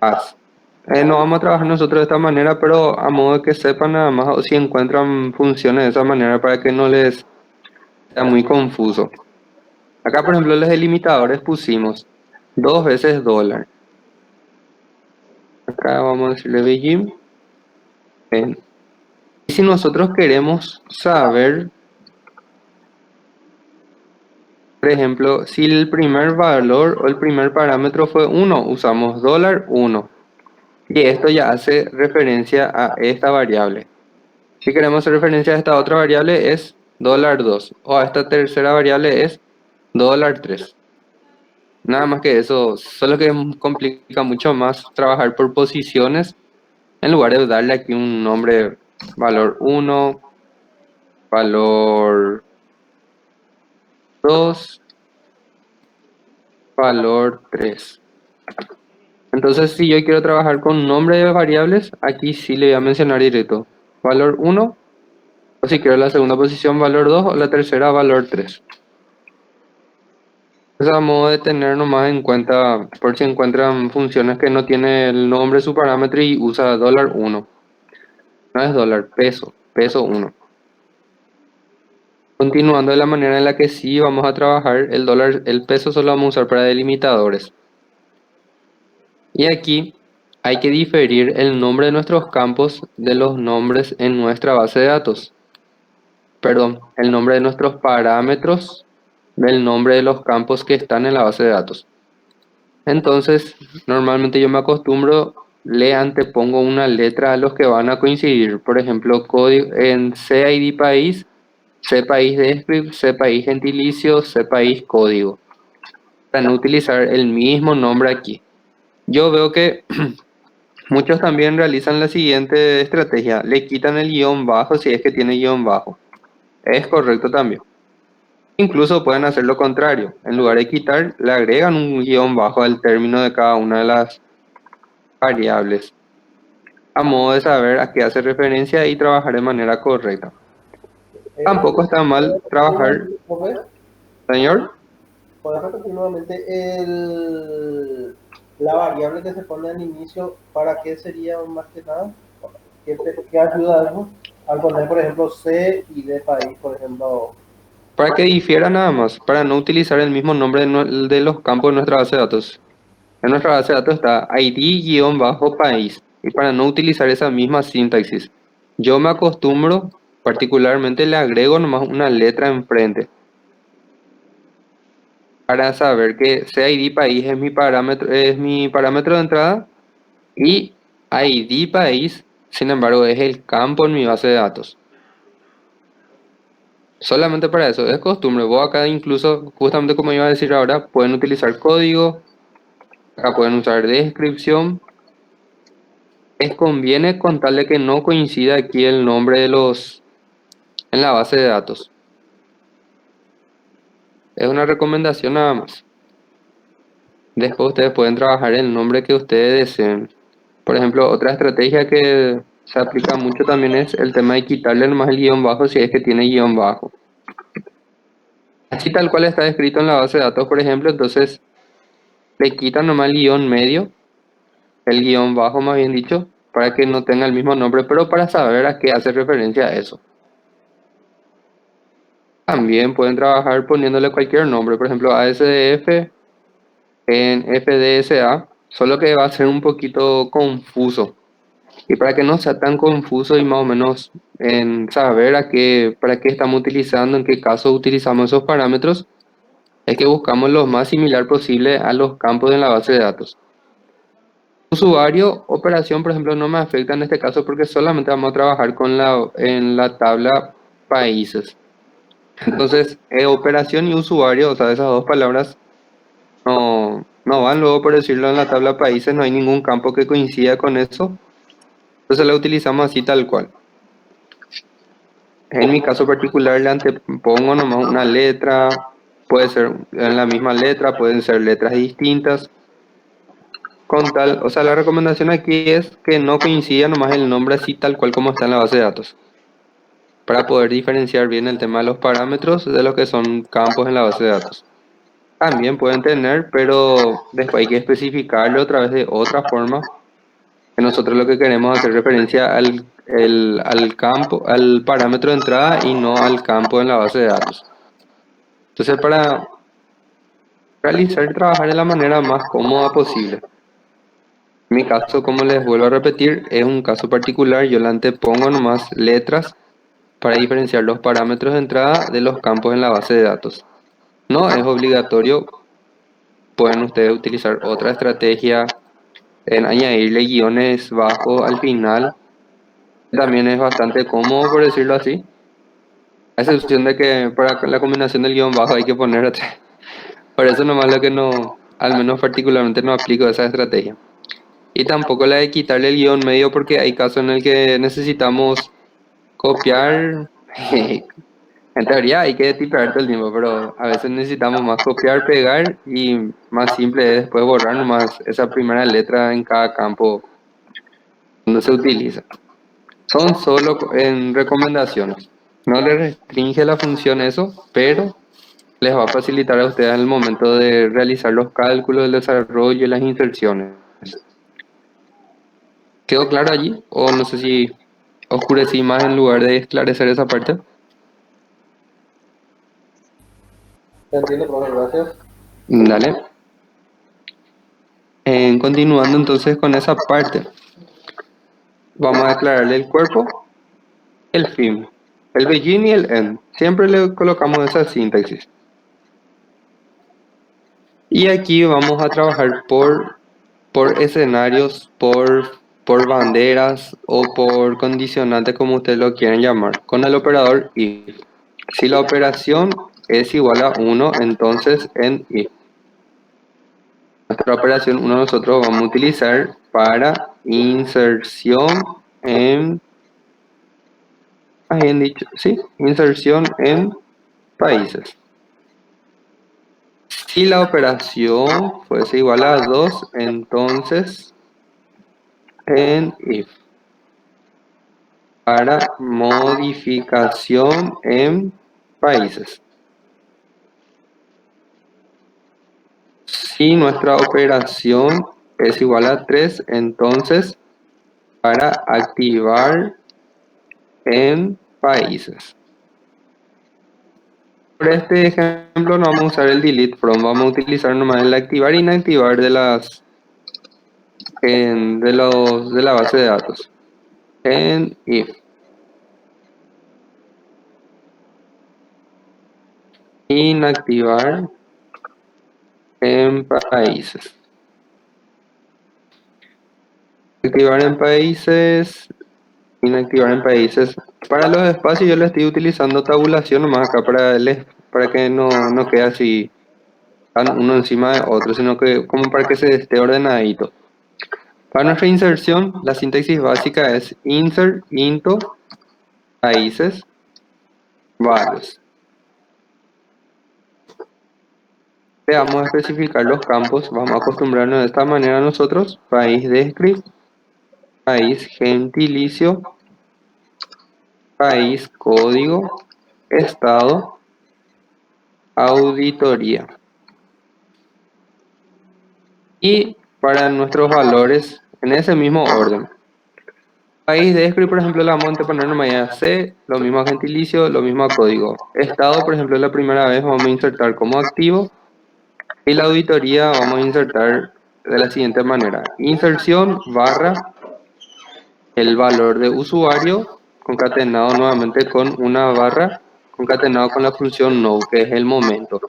as. No vamos a trabajar nosotros de esta manera, pero a modo de que sepan nada más o si encuentran funciones de esa manera para que no les sea muy confuso. Acá por ejemplo los delimitadores pusimos 2 veces dólar. Acá vamos a decirle begin. Y si nosotros queremos saber, por ejemplo, si el primer valor o el primer parámetro fue 1, usamos $1. Y esto ya hace referencia a esta variable. Si queremos hacer referencia a esta otra variable es $2 o a esta tercera variable es $3. Nada más que eso, solo que complica mucho más trabajar por posiciones en lugar de darle aquí un nombre valor 1, valor 2, valor 3. Entonces si yo quiero trabajar con nombre de variables, aquí sí le voy a mencionar directo valor 1, o si quiero la segunda posición valor 2 o la tercera valor 3. Es a modo de tener nomás en cuenta por si encuentran funciones que no tiene el nombre de su parámetro y usa $1. No es dólar, peso 1. Continuando de la manera en la que sí vamos a trabajar el peso solo vamos a usar para delimitadores. Y aquí hay que diferir el nombre de nuestros campos de los nombres en nuestra base de datos. Perdón, el nombre de nuestros parámetros del nombre de los campos que están en la base de datos. Entonces, normalmente yo me acostumbro, le antepongo una letra a los que van a coincidir. Por ejemplo, código en CID país, C país descript, C país gentilicio, C país código. Para no utilizar el mismo nombre aquí. Yo veo que muchos también realizan la siguiente estrategia. Le quitan el guión bajo si es que tiene guión bajo. Es correcto también. Incluso pueden hacer lo contrario. En lugar de quitar, le agregan un guión bajo al término de cada una de las variables, a modo de saber a qué hace referencia y trabajar de manera correcta. Tampoco está mal trabajar, señor. ¿Puedes repetir nuevamente la variable que se pone al inicio? ¿Para qué sería más que nada? ¿Qué ayuda a eso? Al poner, por ejemplo, C y D país, por ejemplo. Para que difiera nada más, para no utilizar el mismo nombre de los campos de nuestra base de datos. En nuestra base de datos está ID-país. Y para no utilizar esa misma sintaxis, yo me acostumbro, particularmente le agrego nomás una letra enfrente. Para saber que CID país es mi parámetro de entrada y ID país, sin embargo, es el campo en mi base de datos. Solamente para eso, es costumbre. Vos acá incluso, justamente como iba a decir ahora, pueden utilizar código, acá pueden usar descripción. Les conviene contarle que no coincida aquí el nombre de los en la base de datos. Es una recomendación nada más. Después ustedes pueden trabajar el nombre que ustedes deseen. Por ejemplo, otra estrategia que se aplica mucho también es el tema de quitarle nomás el guión bajo si es que tiene guión bajo. Así tal cual está escrito en la base de datos, por ejemplo, entonces le quitan nomás el guión medio, el guión bajo más bien dicho, para que no tenga el mismo nombre, pero para saber a qué hace referencia a eso. También pueden trabajar poniéndole cualquier nombre, por ejemplo ASDF en FDSA, solo que va a ser un poquito confuso. Y para que no sea tan confuso y más o menos en saber para qué estamos utilizando, en qué caso utilizamos esos parámetros, es que buscamos lo más similar posible a los campos en la base de datos. Usuario, operación, por ejemplo, no me afecta en este caso porque solamente vamos a trabajar en la tabla países. Entonces, operación y usuario, o sea, esas dos palabras no van luego por decirlo en la tabla países, no hay ningún campo que coincida con eso. Entonces la utilizamos así tal cual. En mi caso particular le antepongo nomás una letra, puede ser en la misma letra, pueden ser letras distintas. Con tal, o sea, la recomendación aquí es que no coincida nomás el nombre así tal cual como está en la base de datos, para poder diferenciar bien el tema de los parámetros de lo que son campos en la base de datos. También pueden tener, pero después hay que especificarlo a través de otra forma, que nosotros lo que queremos hacer referencia al campo, al parámetro de entrada y no al campo en la base de datos. Entonces, para realizar y trabajar de la manera más cómoda posible. En mi caso, como les vuelvo a repetir, es un caso particular, yo le antepongo nomás letras para diferenciar los parámetros de entrada de los campos en la base de datos. No es obligatorio, pueden ustedes utilizar otra estrategia en añadirle guiones bajos al final. También es bastante cómodo, por decirlo así. A excepción de que para la combinación del guión bajo hay que poner otra. Por eso nomás lo que no, al menos particularmente no aplico esa estrategia. Y tampoco la de quitarle el guión medio porque hay casos en el que necesitamos copiar. En teoría hay que tipear todo el tiempo, pero a veces necesitamos más copiar, pegar y más simple es después borrar nomás esa primera letra en cada campo donde se utiliza. Son solo en recomendaciones. No les restringe la función eso, pero les va a facilitar a ustedes en el momento de realizar los cálculos, el desarrollo y las inserciones. ¿Quedó claro allí? O no sé si oscurecí más en lugar de esclarecer esa parte. Entiendo, profe, gracias. Dale. Continuando entonces con esa parte, vamos a declararle el cuerpo, el fin, el begin y el end. Siempre le colocamos esa sintaxis. Y aquí vamos a trabajar por escenarios, por banderas o por condicionantes como ustedes lo quieran llamar, con el operador if. Si la operación es igual a 1, entonces en if. Nuestra operación 1 nosotros vamos a utilizar para inserción en, bien dicho, sí, inserción en países. Si la operación fuese igual a 2, entonces en if. Para modificación en países. Si nuestra operación es igual a 3, entonces para activar en países. Por este ejemplo no vamos a usar el delete from, vamos a utilizar nomás el activar e inactivar de la base de datos. En if. Inactivar en países. Activar en países, inactivar en países. Para los espacios yo le estoy utilizando tabulación nomás acá para que no quede así uno encima de otro, sino que como para que se esté ordenadito. Para nuestra inserción, la sintaxis básica es insert into países varios. Vamos a especificar los campos, vamos a acostumbrarnos de esta manera nosotros: país descript, país gentilicio, país código, estado, auditoría. Y para nuestros valores en ese mismo orden. País descript, por ejemplo, la vamos a anteponer nomás a C, lo mismo a gentilicio, lo mismo a código. Estado, por ejemplo, la primera vez vamos a insertar como activo. Y la auditoría vamos a insertar de la siguiente manera. Inserción barra el valor de usuario concatenado nuevamente con una barra concatenado con la función no, que es el momento.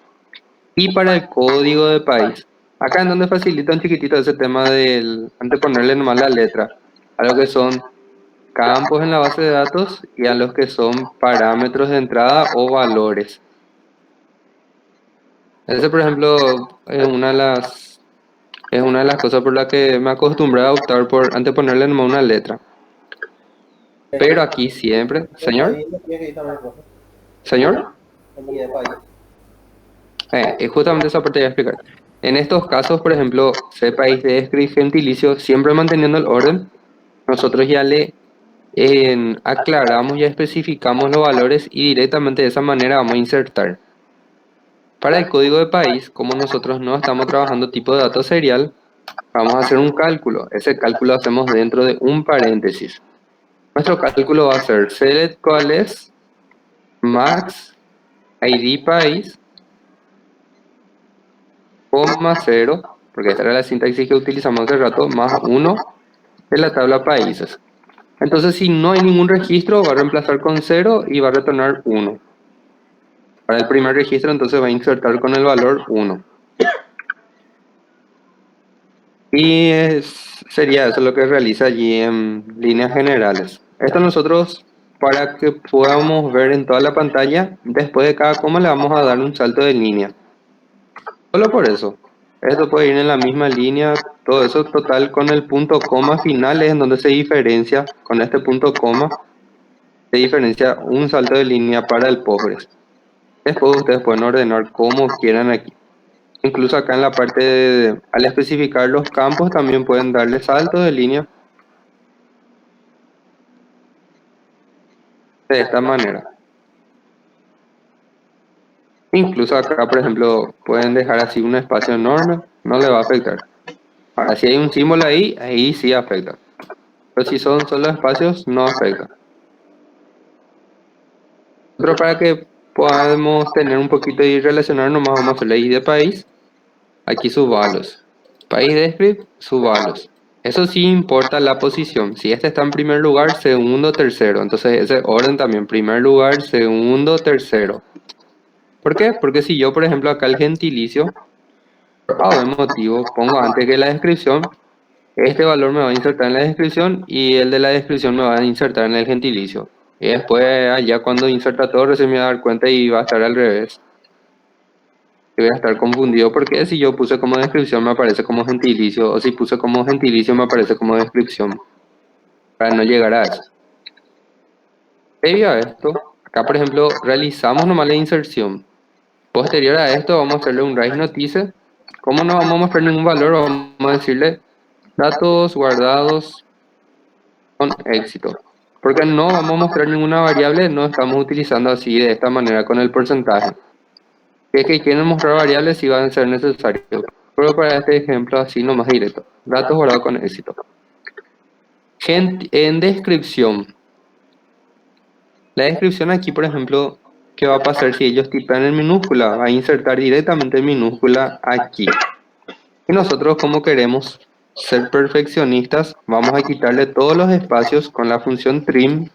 Y para el código de país, acá en donde facilita un chiquitito ese tema del anteponerle nomás la letra, a lo que son campos en la base de datos y a los que son parámetros de entrada o valores. Ese, por ejemplo, es una de las cosas por las que me acostumbré a optar por anteponerle nomás una letra. Pero aquí siempre, señor, señor, es justamente esa parte que voy a explicar. En estos casos, por ejemplo, C país de script gentilicio, siempre manteniendo el orden, nosotros ya le aclaramos, ya especificamos los valores y directamente de esa manera vamos a insertar. Para el código de país, como nosotros no estamos trabajando tipo de dato serial, vamos a hacer un cálculo. Ese cálculo lo hacemos dentro de un paréntesis. Nuestro cálculo va a ser select cuál es max id país, coma 0, porque esta era la sintaxis que utilizamos hace rato, más 1 de la tabla países. Entonces, si no hay ningún registro, va a reemplazar con 0 y va a retornar 1. Para el primer registro, entonces va a insertar con el valor 1. Y sería eso lo que realiza allí en líneas generales. Esto nosotros, para que podamos ver en toda la pantalla, después de cada coma le vamos a dar un salto de línea. Solo por eso. Esto puede ir en la misma línea, todo eso total con el punto coma final es en donde se diferencia, con este punto coma, se diferencia un salto de línea para el Postgres. Después ustedes pueden ordenar como quieran aquí. Incluso acá en la parte al especificar los campos también pueden darle saltos de línea de esta manera. Incluso acá, por ejemplo, pueden dejar así un espacio enorme, no le va a afectar. Ahora, si hay un símbolo ahí sí afecta. Pero si son solo espacios, no afecta. Pero para que podamos tener un poquito y relacionarnos más, vamos a hacer la ID de país. Aquí subvalos. País de script, subvalos. Eso sí importa la posición. Si este está en primer lugar, segundo, tercero. Entonces ese orden también, primer lugar, segundo, tercero. ¿Por qué? Porque si yo, por ejemplo, acá el gentilicio, por algún motivo, pongo antes que la descripción, este valor me va a insertar en la descripción y el de la descripción me va a insertar en el gentilicio. Y después, allá cuando inserta todo, recién me voy a dar cuenta y va a estar al revés. Y voy a estar confundido porque si yo puse como descripción me aparece como gentilicio, o si puse como gentilicio me aparece como descripción. Para no llegar a eso. Previo a esto, acá por ejemplo, realizamos nomás la inserción. Posterior a esto, vamos a hacerle un raise notice. Como no vamos a mostrar ningún valor, vamos a decirle datos guardados con éxito. Porque no vamos a mostrar ninguna variable, no estamos utilizando así de esta manera con el porcentaje. Si es que quieren mostrar variables, sí van a ser necesarios. Pero para este ejemplo, así nomás directo. Datos guardados con éxito. En descripción. La descripción aquí, por ejemplo, ¿qué va a pasar si ellos tipean en minúscula? Va a insertar directamente en minúscula aquí. Y nosotros, como queremos ser perfeccionistas, vamos a quitarle todos los espacios con la función trim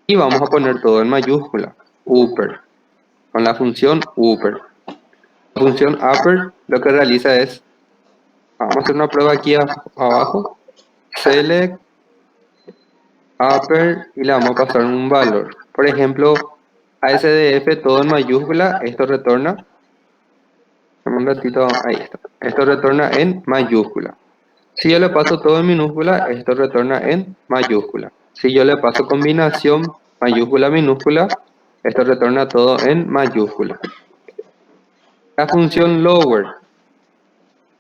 y vamos a poner todo en mayúscula, upper, con la función upper. La función upper lo que realiza es, vamos a hacer una prueba aquí abajo, select upper y le vamos a pasar un valor. Por ejemplo, ASDF todo en mayúscula, esto retorna, un ratito, ahí está, esto retorna en mayúscula. Si yo le paso todo en minúscula, esto retorna en mayúscula. Si yo le paso combinación mayúscula-minúscula, esto retorna todo en mayúscula. La función lower,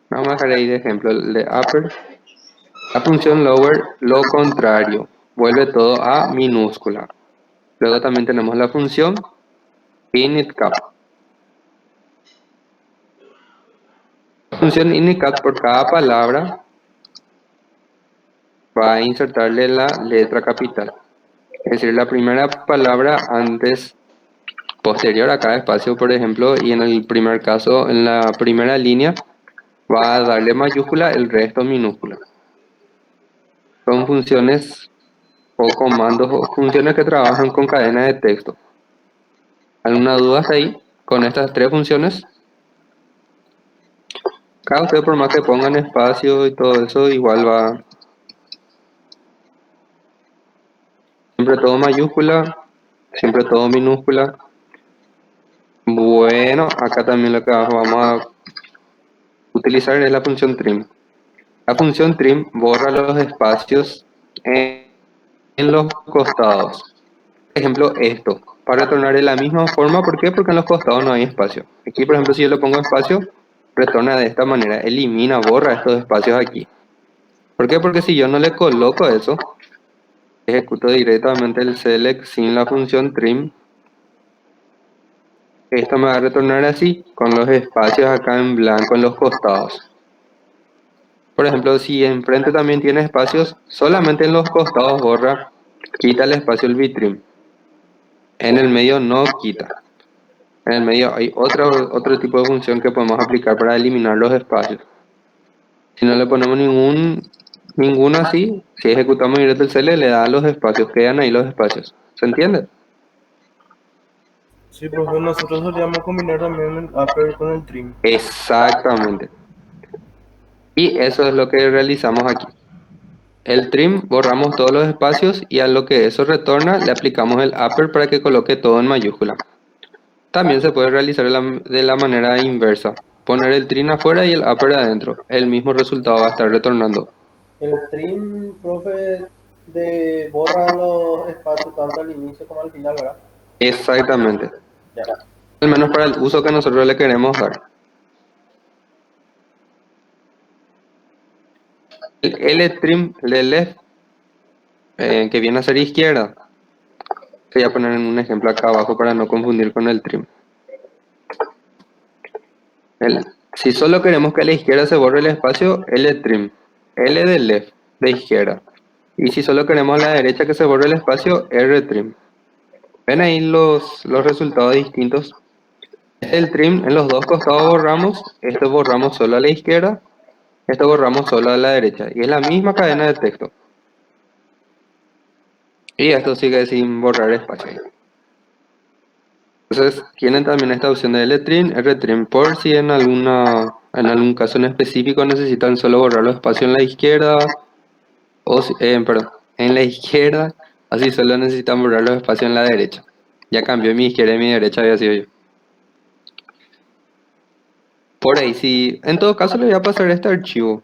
vamos a dejar ahí de ejemplo el de upper. La función lower, lo contrario, vuelve todo a minúscula. Luego también tenemos la función initcap. La función initcap por cada palabra va a insertarle la letra capital. Es decir, la primera palabra antes posterior a cada espacio, por ejemplo, y en el primer caso, en la primera línea, va a darle mayúscula, el resto minúscula. Son funciones o comandos o funciones que trabajan con cadenas de texto. ¿Alguna duda hasta ahí? Con estas tres funciones, cada usted por más que pongan espacio y todo eso, igual va siempre todo mayúscula, siempre todo minúscula. Bueno, acá también lo que vamos a utilizar es la función trim. La función trim borra los espacios en los costados. Por ejemplo, esto, para retornar de la misma forma, ¿por qué? Porque en los costados no hay espacio. Aquí, por ejemplo, si yo le pongo espacio, retorna de esta manera, elimina, borra estos espacios aquí. ¿Por qué? Porque si yo no le coloco eso, ejecuto directamente el select sin la función trim, esto me va a retornar así, con los espacios acá en blanco en los costados. Por ejemplo, si enfrente también tiene espacios, solamente en los costados borra, quita el espacio el bitrim. En el medio no quita. En el medio hay otro tipo de función que podemos aplicar para eliminar los espacios. Si no le ponemos ninguno así, si ejecutamos directo el CL, le da los espacios, quedan ahí los espacios. ¿Se entiende? Sí, profe, nosotros solíamos combinar también el upper con el trim. Exactamente. Y eso es lo que realizamos aquí. El trim borramos todos los espacios y a lo que eso retorna le aplicamos el upper para que coloque todo en mayúscula. También se puede realizar de la manera inversa. Poner el trim afuera y el upper adentro. El mismo resultado va a estar retornando. El trim, profe, borra los espacios tanto al inicio como al final, ¿verdad? Exactamente. Ya. Al menos para el uso que nosotros le queremos dar. El L-trim de left, que viene a ser izquierda. Voy a poner un ejemplo acá abajo para no confundir con el trim. Si solo queremos que a la izquierda se borre el espacio, L-trim. L de left, de izquierda. Y si solo queremos a la derecha que se borre el espacio, R-trim. ¿Ven ahí los resultados distintos? El trim en los dos costados borramos, esto borramos solo a la izquierda, esto borramos solo a la derecha. Y es la misma cadena de texto. Y esto sigue sin borrar espacio. Entonces tienen también esta opción de L-trim, R-trim, por si en algún caso en específico necesitan solo borrar los espacios en la izquierda, o perdón, en la izquierda, así solo necesitan borrar los espacios en la derecha. Ya cambió mi izquierda y mi derecha había sido yo. Por ahí sí, en todo caso le voy a pasar este archivo.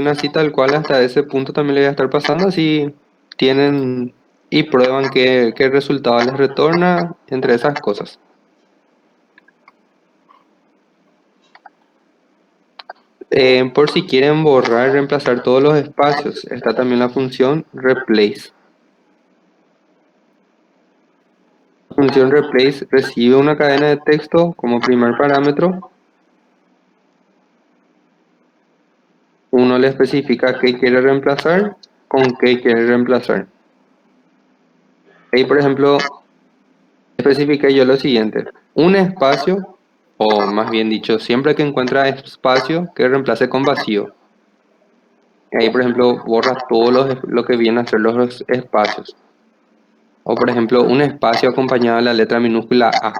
Así tal cual hasta ese punto también le voy a estar pasando, así tienen y prueban qué resultado les retorna entre esas cosas. Por si quieren borrar, reemplazar todos los espacios, está también la función replace. La función replace recibe una cadena de texto como primer parámetro. Uno le especifica qué quiere reemplazar, con qué quiere reemplazar. Ahí, por ejemplo, especifiqué yo lo siguiente: un espacio, o más bien dicho, siempre que encuentra espacio, que reemplace con vacío. Ahí, por ejemplo, borra todo lo que viene a ser los espacios. O, por ejemplo, un espacio acompañado de la letra minúscula A,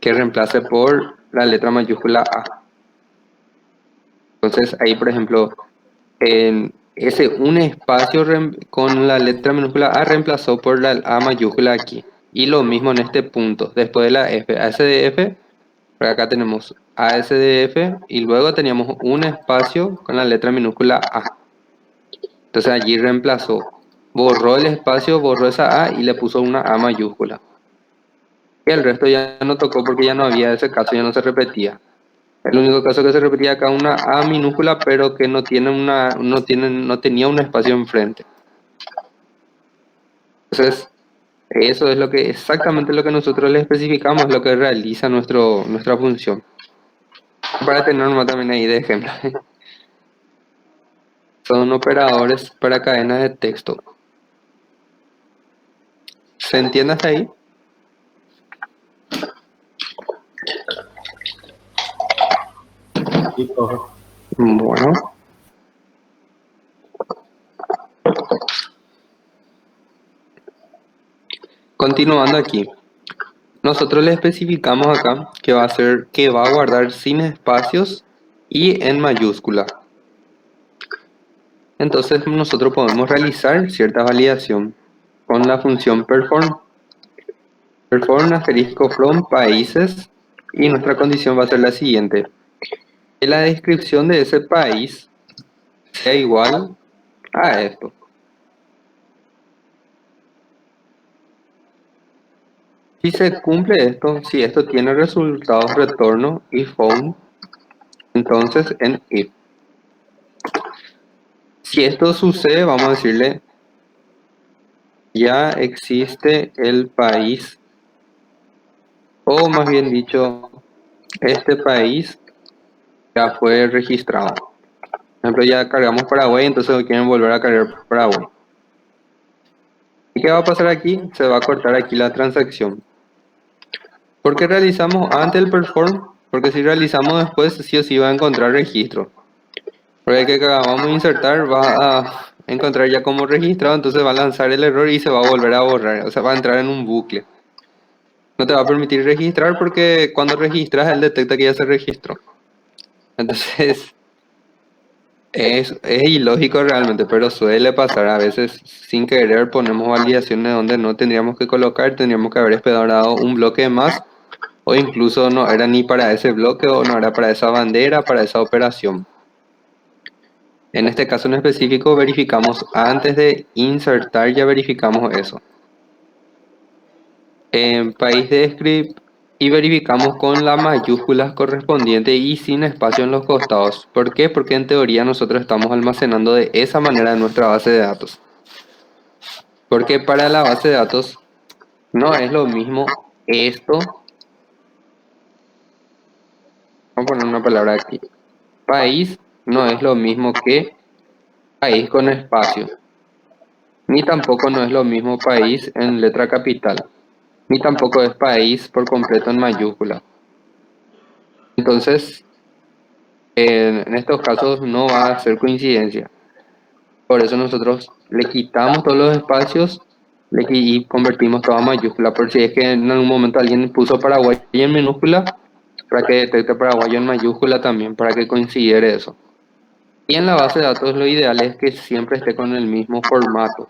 que reemplace por la letra mayúscula A. Entonces, ahí, por ejemplo, en un espacio con la letra minúscula A reemplazó por la A mayúscula aquí. Y lo mismo en este punto, después de la F, ASDF, por acá tenemos ASDF y luego teníamos un espacio con la letra minúscula A. Entonces allí reemplazó, borró el espacio, borró esa A y le puso una A mayúscula. Y el resto ya no tocó porque ya no había ese caso, ya no se repetía. El único caso que se repetía acá una A minúscula, pero que no tenía un espacio enfrente. Entonces, eso es exactamente lo que nosotros le especificamos, lo que realiza nuestra función. Para tener más también ahí de ejemplo. Son operadores para cadenas de texto. ¿Se entiende hasta ahí? aquí, profe. Bueno, continuando aquí. Nosotros le especificamos acá que va a ser que va a guardar sin espacios y en mayúscula. Entonces nosotros podemos realizar cierta validación con la función perform. Perform asterisco from países y nuestra condición va a ser la siguiente. Que la descripción de ese país sea igual a esto. Si se cumple esto, si esto tiene resultados retorno if found, entonces en if. Si esto sucede, vamos a decirle ya existe el país, o más bien dicho, este país ya fue registrado. Por ejemplo, ya cargamos Paraguay, entonces quieren volver a cargar Paraguay. ¿Y qué va a pasar aquí? Se va a cortar aquí la transacción. ¿Por qué realizamos antes el perform? Porque si realizamos después, sí o sí va a encontrar registro. Porque que acabamos de insertar va a encontrar ya como registrado, entonces va a lanzar el error y se va a volver a borrar. O sea, va a entrar en un bucle. No te va a permitir registrar porque cuando registras él detecta que ya se registró. Entonces es ilógico realmente, pero suele pasar. A veces sin querer ponemos validaciones donde no tendríamos que colocar, tendríamos que haber esperado un bloque más, o incluso no era ni para ese bloque o no era para esa bandera, para esa operación. En este caso en específico verificamos antes de insertar, ya verificamos eso. En país de script y verificamos con las mayúsculas correspondientes y sin espacio en los costados. ¿Por qué? Porque en teoría nosotros estamos almacenando de esa manera en nuestra base de datos. Porque para la base de datos no es lo mismo esto. Vamos a poner una palabra aquí. País no es lo mismo que país con espacio. Ni tampoco no es lo mismo país en letra capital. Ni tampoco es país por completo en mayúscula. Entonces, en estos casos no va a ser coincidencia. Por eso nosotros le quitamos todos los espacios y convertimos todo a mayúscula. Por si es que en algún momento alguien puso Paraguay en minúscula, para que detecte Paraguay en mayúscula también, para que coincidiera eso. Y en la base de datos lo ideal es que siempre esté con el mismo formato.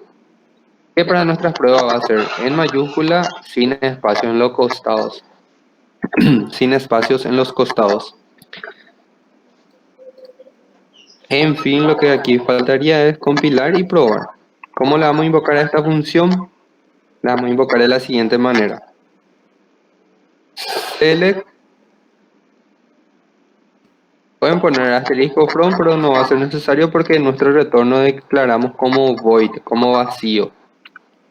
Que para nuestras pruebas va a ser en mayúscula, sin espacio en los costados. Sin espacios en los costados. En fin, lo que aquí faltaría es compilar y probar. ¿Cómo le vamos a invocar a esta función? La vamos a invocar de la siguiente manera. Select. Pueden poner asterisco from, pero no va a ser necesario porque nuestro retorno declaramos como void, como vacío.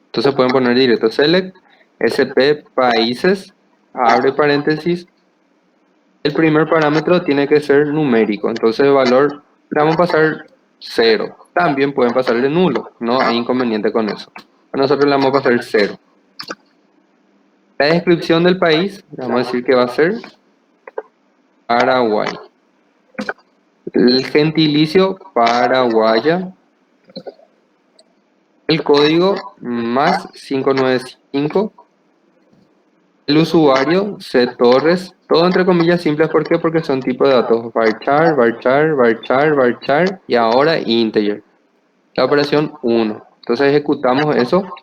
Entonces pueden poner directo select, sp países, abre paréntesis. El primer parámetro tiene que ser numérico, entonces el valor le vamos a pasar 0. También pueden pasarle nulo, no hay inconveniente con eso. A nosotros le vamos a pasar 0. La descripción del país, le vamos a decir que va a ser Paraguay. El gentilicio paraguaya. El código más 595. El usuario C Torres. Todo entre comillas simples, ¿por qué? Porque son tipos de datos. Varchar, varchar, varchar, varchar y ahora integer. La operación 1. Entonces ejecutamos eso.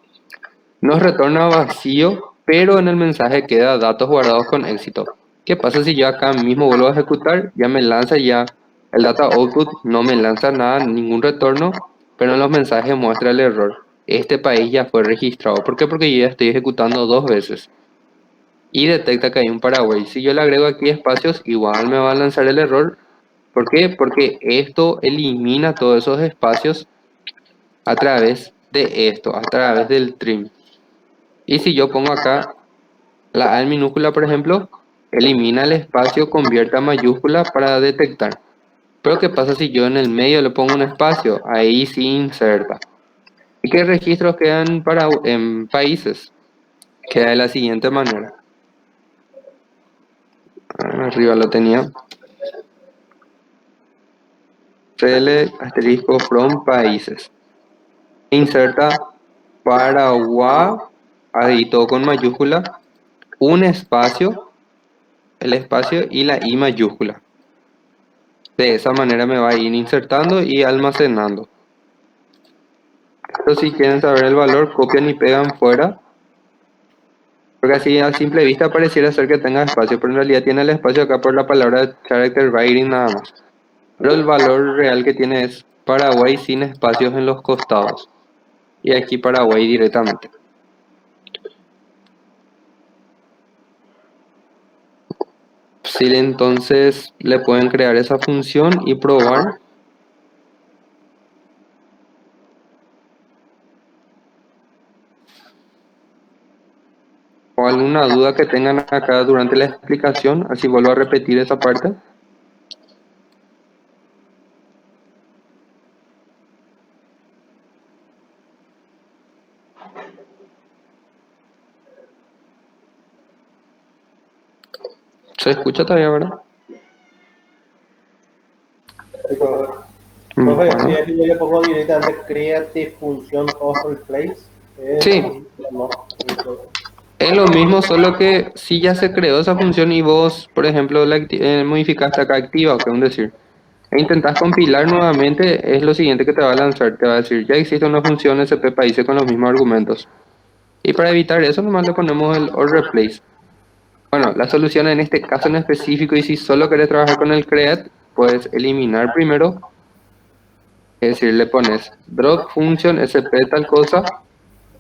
Nos retorna vacío, pero en el mensaje queda datos guardados con éxito. ¿Qué pasa si yo acá mismo vuelvo a ejecutar? Ya me lanza ya el data output, no me lanza nada, ningún retorno, pero en los mensajes muestra el error. Este país ya fue registrado. ¿Por qué? Porque yo ya estoy ejecutando 2 veces. Y detecta que hay un Paraguay. Si yo le agrego aquí espacios, igual me va a lanzar el error. ¿Por qué? Porque esto elimina todos esos espacios a través de esto, a través del trim. Y si yo pongo acá la A en minúscula, por ejemplo, elimina el espacio, convierte a mayúscula para detectar. Pero ¿qué pasa si yo en el medio le pongo un espacio? Ahí sí inserta. ¿Y qué registros quedan en países? Queda de la siguiente manera. Arriba lo tenía. CL asterisco from países. Inserta Paraguay, ahí todo con mayúscula, un espacio, el espacio y la I mayúscula. De esa manera me va a ir insertando y almacenando. Esto si quieren saber el valor, copian y pegan fuera. Porque así a simple vista pareciera ser que tenga espacio, pero en realidad tiene el espacio acá por la palabra character writing nada más. Pero el valor real que tiene es Paraguay sin espacios en los costados. Y aquí Paraguay directamente. Sí, entonces le pueden crear esa función y probar. O alguna duda que tengan acá durante la explicación, así vuelvo a repetir esa parte. ¿Se escucha todavía, verdad? Profe, si Bueno. aquí yo le pongo directamente create función of replace, Sí, no, es lo mismo, solo que si ya se creó esa función y vos, por ejemplo, modificaste acá activa, que es decir, e intentás compilar nuevamente, es lo siguiente que te va a lanzar. Te va a decir, ya existe una función SP países con los mismos argumentos. Y para evitar eso, nomás le ponemos el or replace. Bueno, la solución en este caso en específico, y si solo querés trabajar con el create, puedes eliminar primero, es decir, le pones drop function sp tal cosa,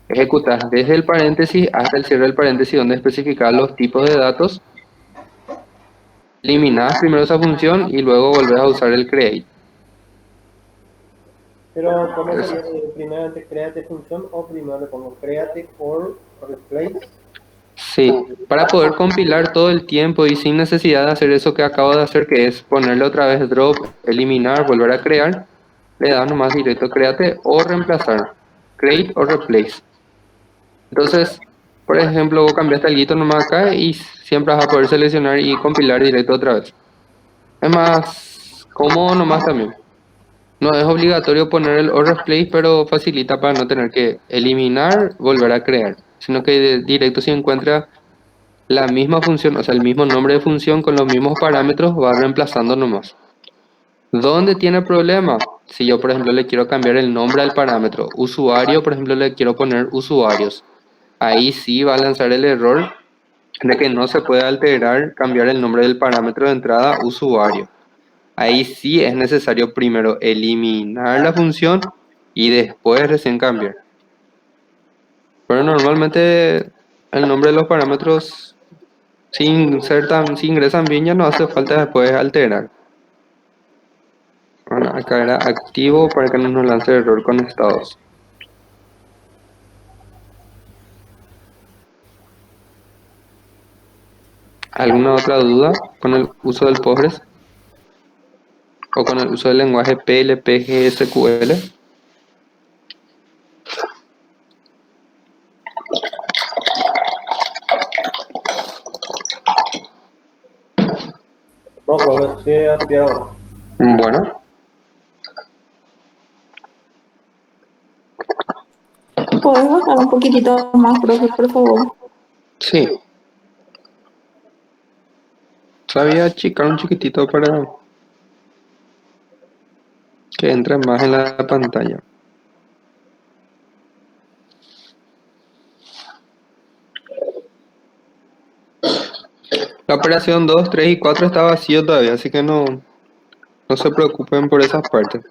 ejecutas desde el paréntesis hasta el cierre del paréntesis donde especificas los tipos de datos, eliminas primero esa función y luego volvés a usar el create. pero ¿cómo Es- sería primeramente create función o primero le pongo create or replace? Sí, para poder compilar todo el tiempo y sin necesidad de hacer eso que acabo de hacer, que es ponerle otra vez drop, eliminar, volver a crear, le das nomás directo create o reemplazar, create o replace. Entonces, por ejemplo, vos cambiaste el guito nomás acá y siempre vas a poder seleccionar y compilar directo otra vez. Es más cómodo nomás también. No es obligatorio poner el or replace, pero facilita para no tener que eliminar, volver a crear, sino que directo si encuentra la misma función, o sea, el mismo nombre de función con los mismos parámetros, va reemplazando nomás. ¿Dónde tiene problema? Si yo, por ejemplo, le quiero cambiar el nombre al parámetro usuario, por ejemplo, le quiero poner usuarios. Ahí sí va a lanzar el error de que no se puede alterar, cambiar el nombre del parámetro de entrada usuario. Ahí sí es necesario primero eliminar la función y después recién cambiar. Pero normalmente el nombre de los parámetros, si ingresan bien, ya no hace falta después alterar. Bueno, acá era activo para que no nos lance error con estados. ¿Alguna otra duda con el uso del Postgres? ¿O con el uso del lenguaje PLP GSQL? No, profe, sí, así ahora. Bueno, ¿Puedes bajar un poquitito más, profe, por favor? sí. Sabía achicar un chiquitito para que entre más en la pantalla. La operación 2, 3 y 4 está vacío todavía, así que no se preocupen por esas partes.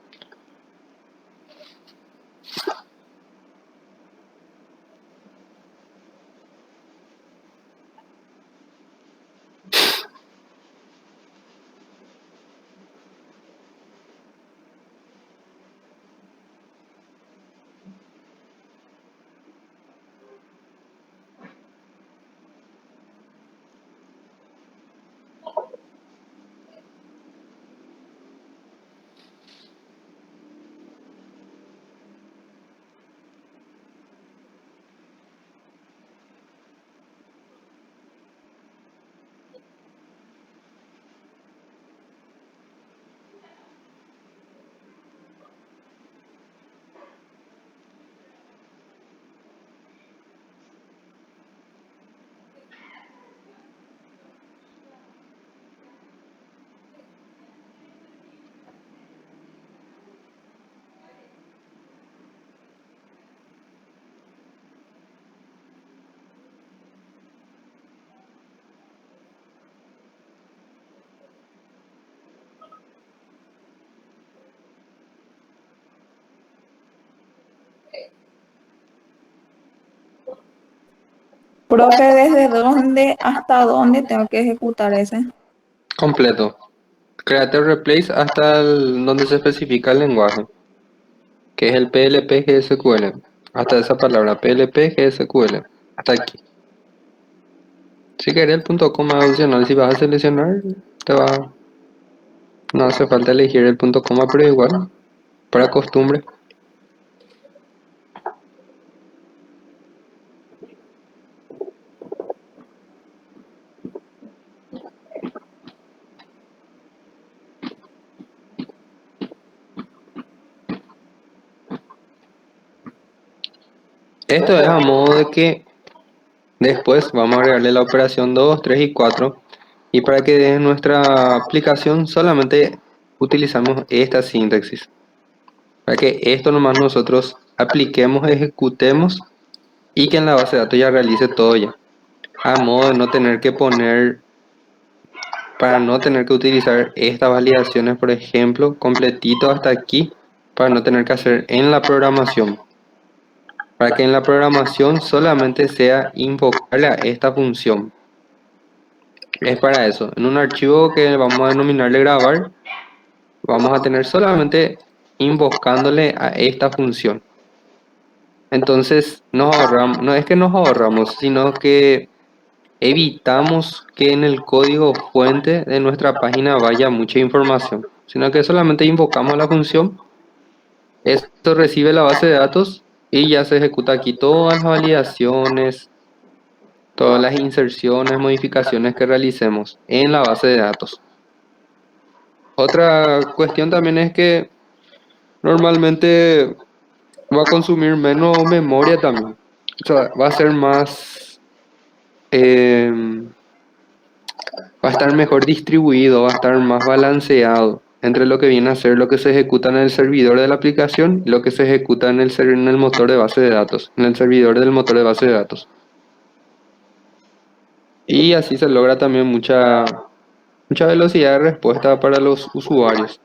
Profe, ¿desde dónde hasta dónde tengo que ejecutar ese? Completo. Créate replace hasta donde se especifica el lenguaje, que es el PLP GSQL. Hasta esa palabra, PLP GSQL. Hasta aquí. Si querés el punto coma opcional, si vas a seleccionar, no hace falta elegir el punto coma, pero igual, para costumbre. Esto es a modo de que después vamos a agregarle la operación 2, 3 y 4. Y para que en nuestra aplicación solamente utilizamos esta sintaxis. Para que esto nomás nosotros apliquemos, ejecutemos y que en la base de datos ya realice todo ya. A modo de no tener que poner, para no tener que utilizar estas validaciones, por ejemplo, completito hasta aquí, para no tener que hacer en la programación. Para que en la programación solamente sea invocarle a esta función. Es para eso. En un archivo que vamos a denominarle grabar, vamos a tener solamente invocándole a esta función. Entonces nos ahorramos, no es que nos ahorramos, sino que evitamos que en el código fuente de nuestra página vaya mucha información, sino que solamente invocamos la función, esto recibe la base de datos y ya se ejecuta aquí todas las validaciones, todas las inserciones, modificaciones que realicemos en la base de datos. Otra cuestión también es que normalmente va a consumir menos memoria también. O sea, va a ser más, va a estar mejor distribuido, va a estar más balanceado entre lo que viene a ser lo que se ejecuta en el servidor de la aplicación y lo que se ejecuta en el motor de base de datos, en el servidor del motor de base de datos. Y así se logra también mucha velocidad de respuesta para los usuarios.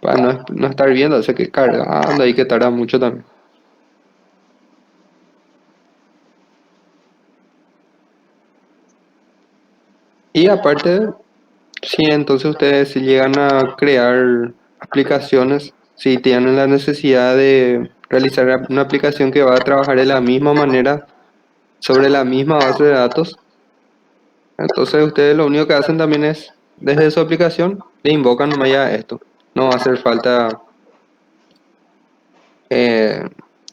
Para no estar viendo, hace que cargando y que tarda mucho también. Y aparte, si entonces ustedes si llegan a crear aplicaciones, si tienen la necesidad de realizar una aplicación que va a trabajar de la misma manera sobre la misma base de datos, entonces ustedes lo único que hacen también es, desde su aplicación, le invocan nomás ya esto. No va a hacer falta eh,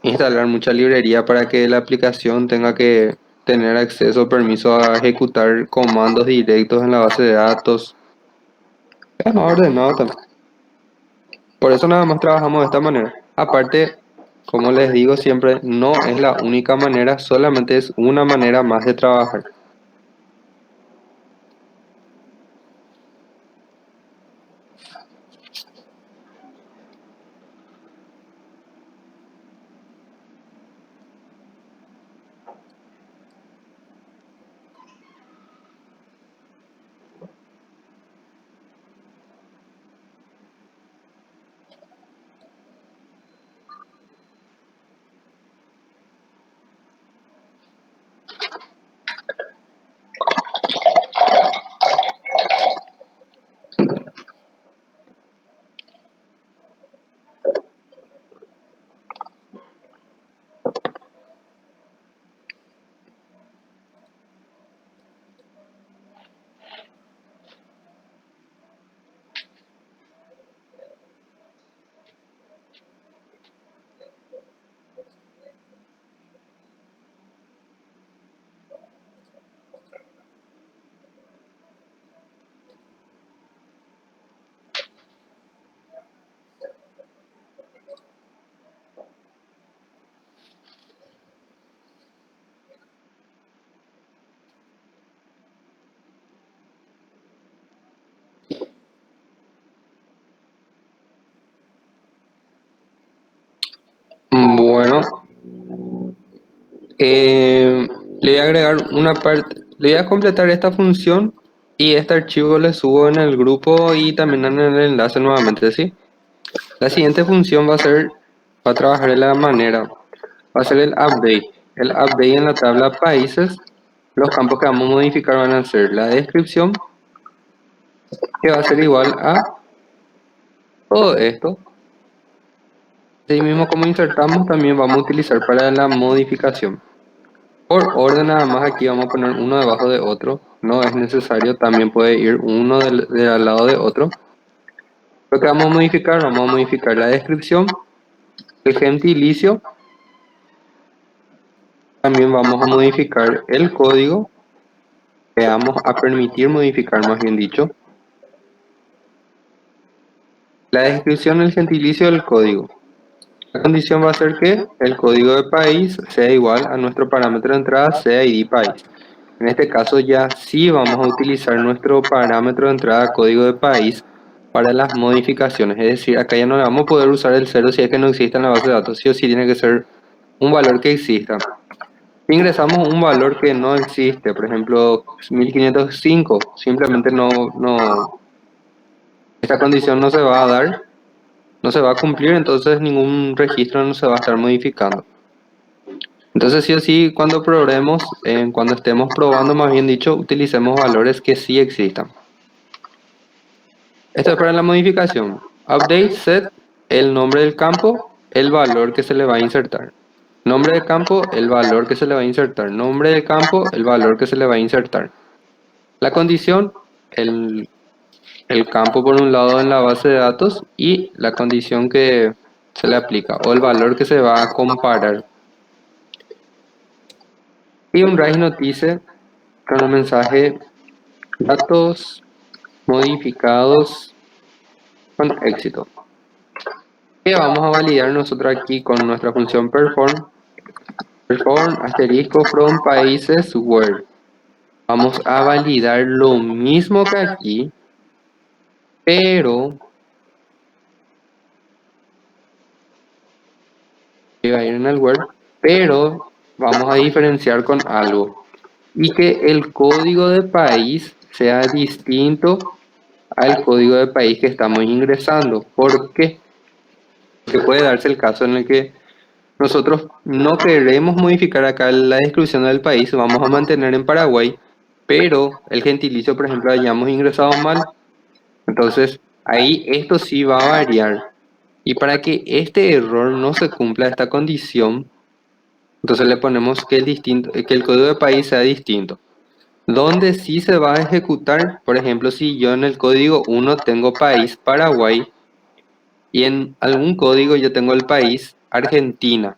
instalar mucha librería para que la aplicación tenga que tener acceso o permiso a ejecutar comandos directos en la base de datos. Es más ordenado también. Por eso nada más trabajamos de esta manera. Aparte, como les digo siempre, no es la única manera, solamente es una manera más de trabajar. Bueno, le voy a agregar una parte, le voy a completar esta función y este archivo le subo en el grupo y también en el enlace nuevamente, ¿sí? La siguiente función va a trabajar de la manera, va a ser el update en la tabla países los campos que vamos a modificar van a ser la descripción, que va a ser igual a todo esto. Así mismo como insertamos, también vamos a utilizar para la modificación. Por orden nada más aquí vamos a poner uno debajo de otro. No es necesario, también puede ir uno de al lado de otro. Lo que vamos a modificar la descripción, el gentilicio. También vamos a modificar el código. Le vamos a permitir modificar, más bien dicho. La descripción, el gentilicio del código. La condición va a ser que el código de país sea igual a nuestro parámetro de entrada CID país. En este caso ya sí vamos a utilizar nuestro parámetro de entrada código de país para las modificaciones. Es decir, acá ya no le vamos a poder usar el 0 si es que no existe en la base de datos. Sí o sí tiene que ser un valor que exista. Si ingresamos un valor que no existe, por ejemplo 1505, simplemente esta condición no se va a dar, no se va a cumplir, entonces ningún registro no se va a estar modificando. Entonces sí o sí, cuando probemos, cuando estemos probando, más bien dicho, utilicemos valores que sí existan. Esto es para la modificación. Update set, el nombre del campo, el valor que se le va a insertar. Nombre del campo, el valor que se le va a insertar. Nombre del campo, el valor que se le va a insertar. La condición, el campo por un lado en la base de datos y la condición que se le aplica o el valor que se va a comparar. Y un raíz notice con el mensaje datos modificados con éxito. Que vamos a validar nosotros aquí con nuestra función perform asterisco from países where. Vamos a validar lo mismo que aquí, pero va a ir en el where, pero vamos a diferenciar con algo y que el código de país sea distinto al código de país que estamos ingresando. ¿Por qué? Porque puede darse el caso en el que nosotros no queremos modificar acá la descripción del país, vamos a mantener en Paraguay, pero el gentilicio, por ejemplo, hayamos ingresado mal. Entonces, ahí esto sí va a variar. Y para que este error no se cumpla esta condición, entonces le ponemos que el código de país sea distinto. Donde sí se va a ejecutar, por ejemplo, si yo en el código 1 tengo país Paraguay y en algún código yo tengo el país Argentina.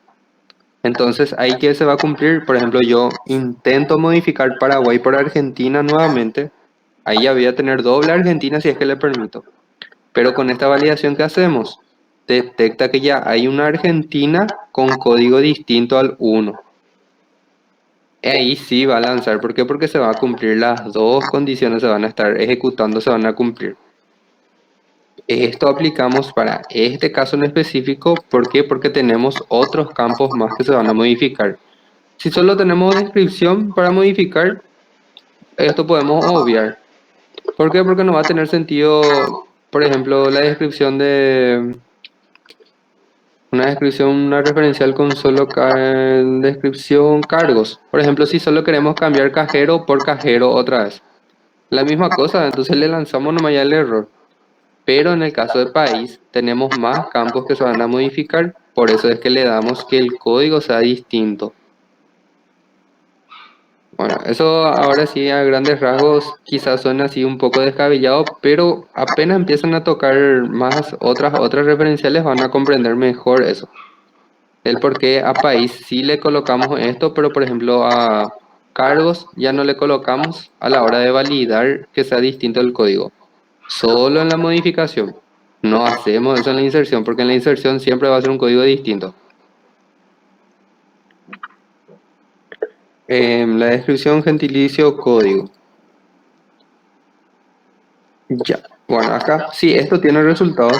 Entonces ahí que se va a cumplir, por ejemplo, yo intento modificar Paraguay por Argentina nuevamente. Ahí ya voy a tener doble Argentina si es que le permito. Pero con esta validación que hacemos, detecta que ya hay una Argentina con código distinto al 1. Ahí sí va a lanzar. ¿Por qué? Porque se van a cumplir las dos condiciones, se van a estar ejecutando, se van a cumplir. Esto aplicamos para este caso en específico. ¿Por qué? Porque tenemos otros campos más que se van a modificar. Si solo tenemos descripción para modificar, esto podemos obviar. ¿Por qué? Porque no va a tener sentido, por ejemplo, la descripción de una descripción, una referencial con solo descripción cargos. Por ejemplo, si solo queremos cambiar cajero por cajero otra vez. La misma cosa, entonces le lanzamos nomás ya el error. Pero en el caso de país, tenemos más campos que se van a modificar. Por eso es que le damos que el código sea distinto. Bueno, eso ahora sí a grandes rasgos quizás suena así un poco descabellado, pero apenas empiezan a tocar más otras referenciales van a comprender mejor eso. El por qué a país sí le colocamos esto, pero por ejemplo a cargos ya no le colocamos a la hora de validar que sea distinto el código. Solo en la modificación. No hacemos eso en la inserción, porque en la inserción siempre va a ser un código distinto. La descripción, gentilicio, código. Ya. Bueno, acá sí, esto tiene resultados.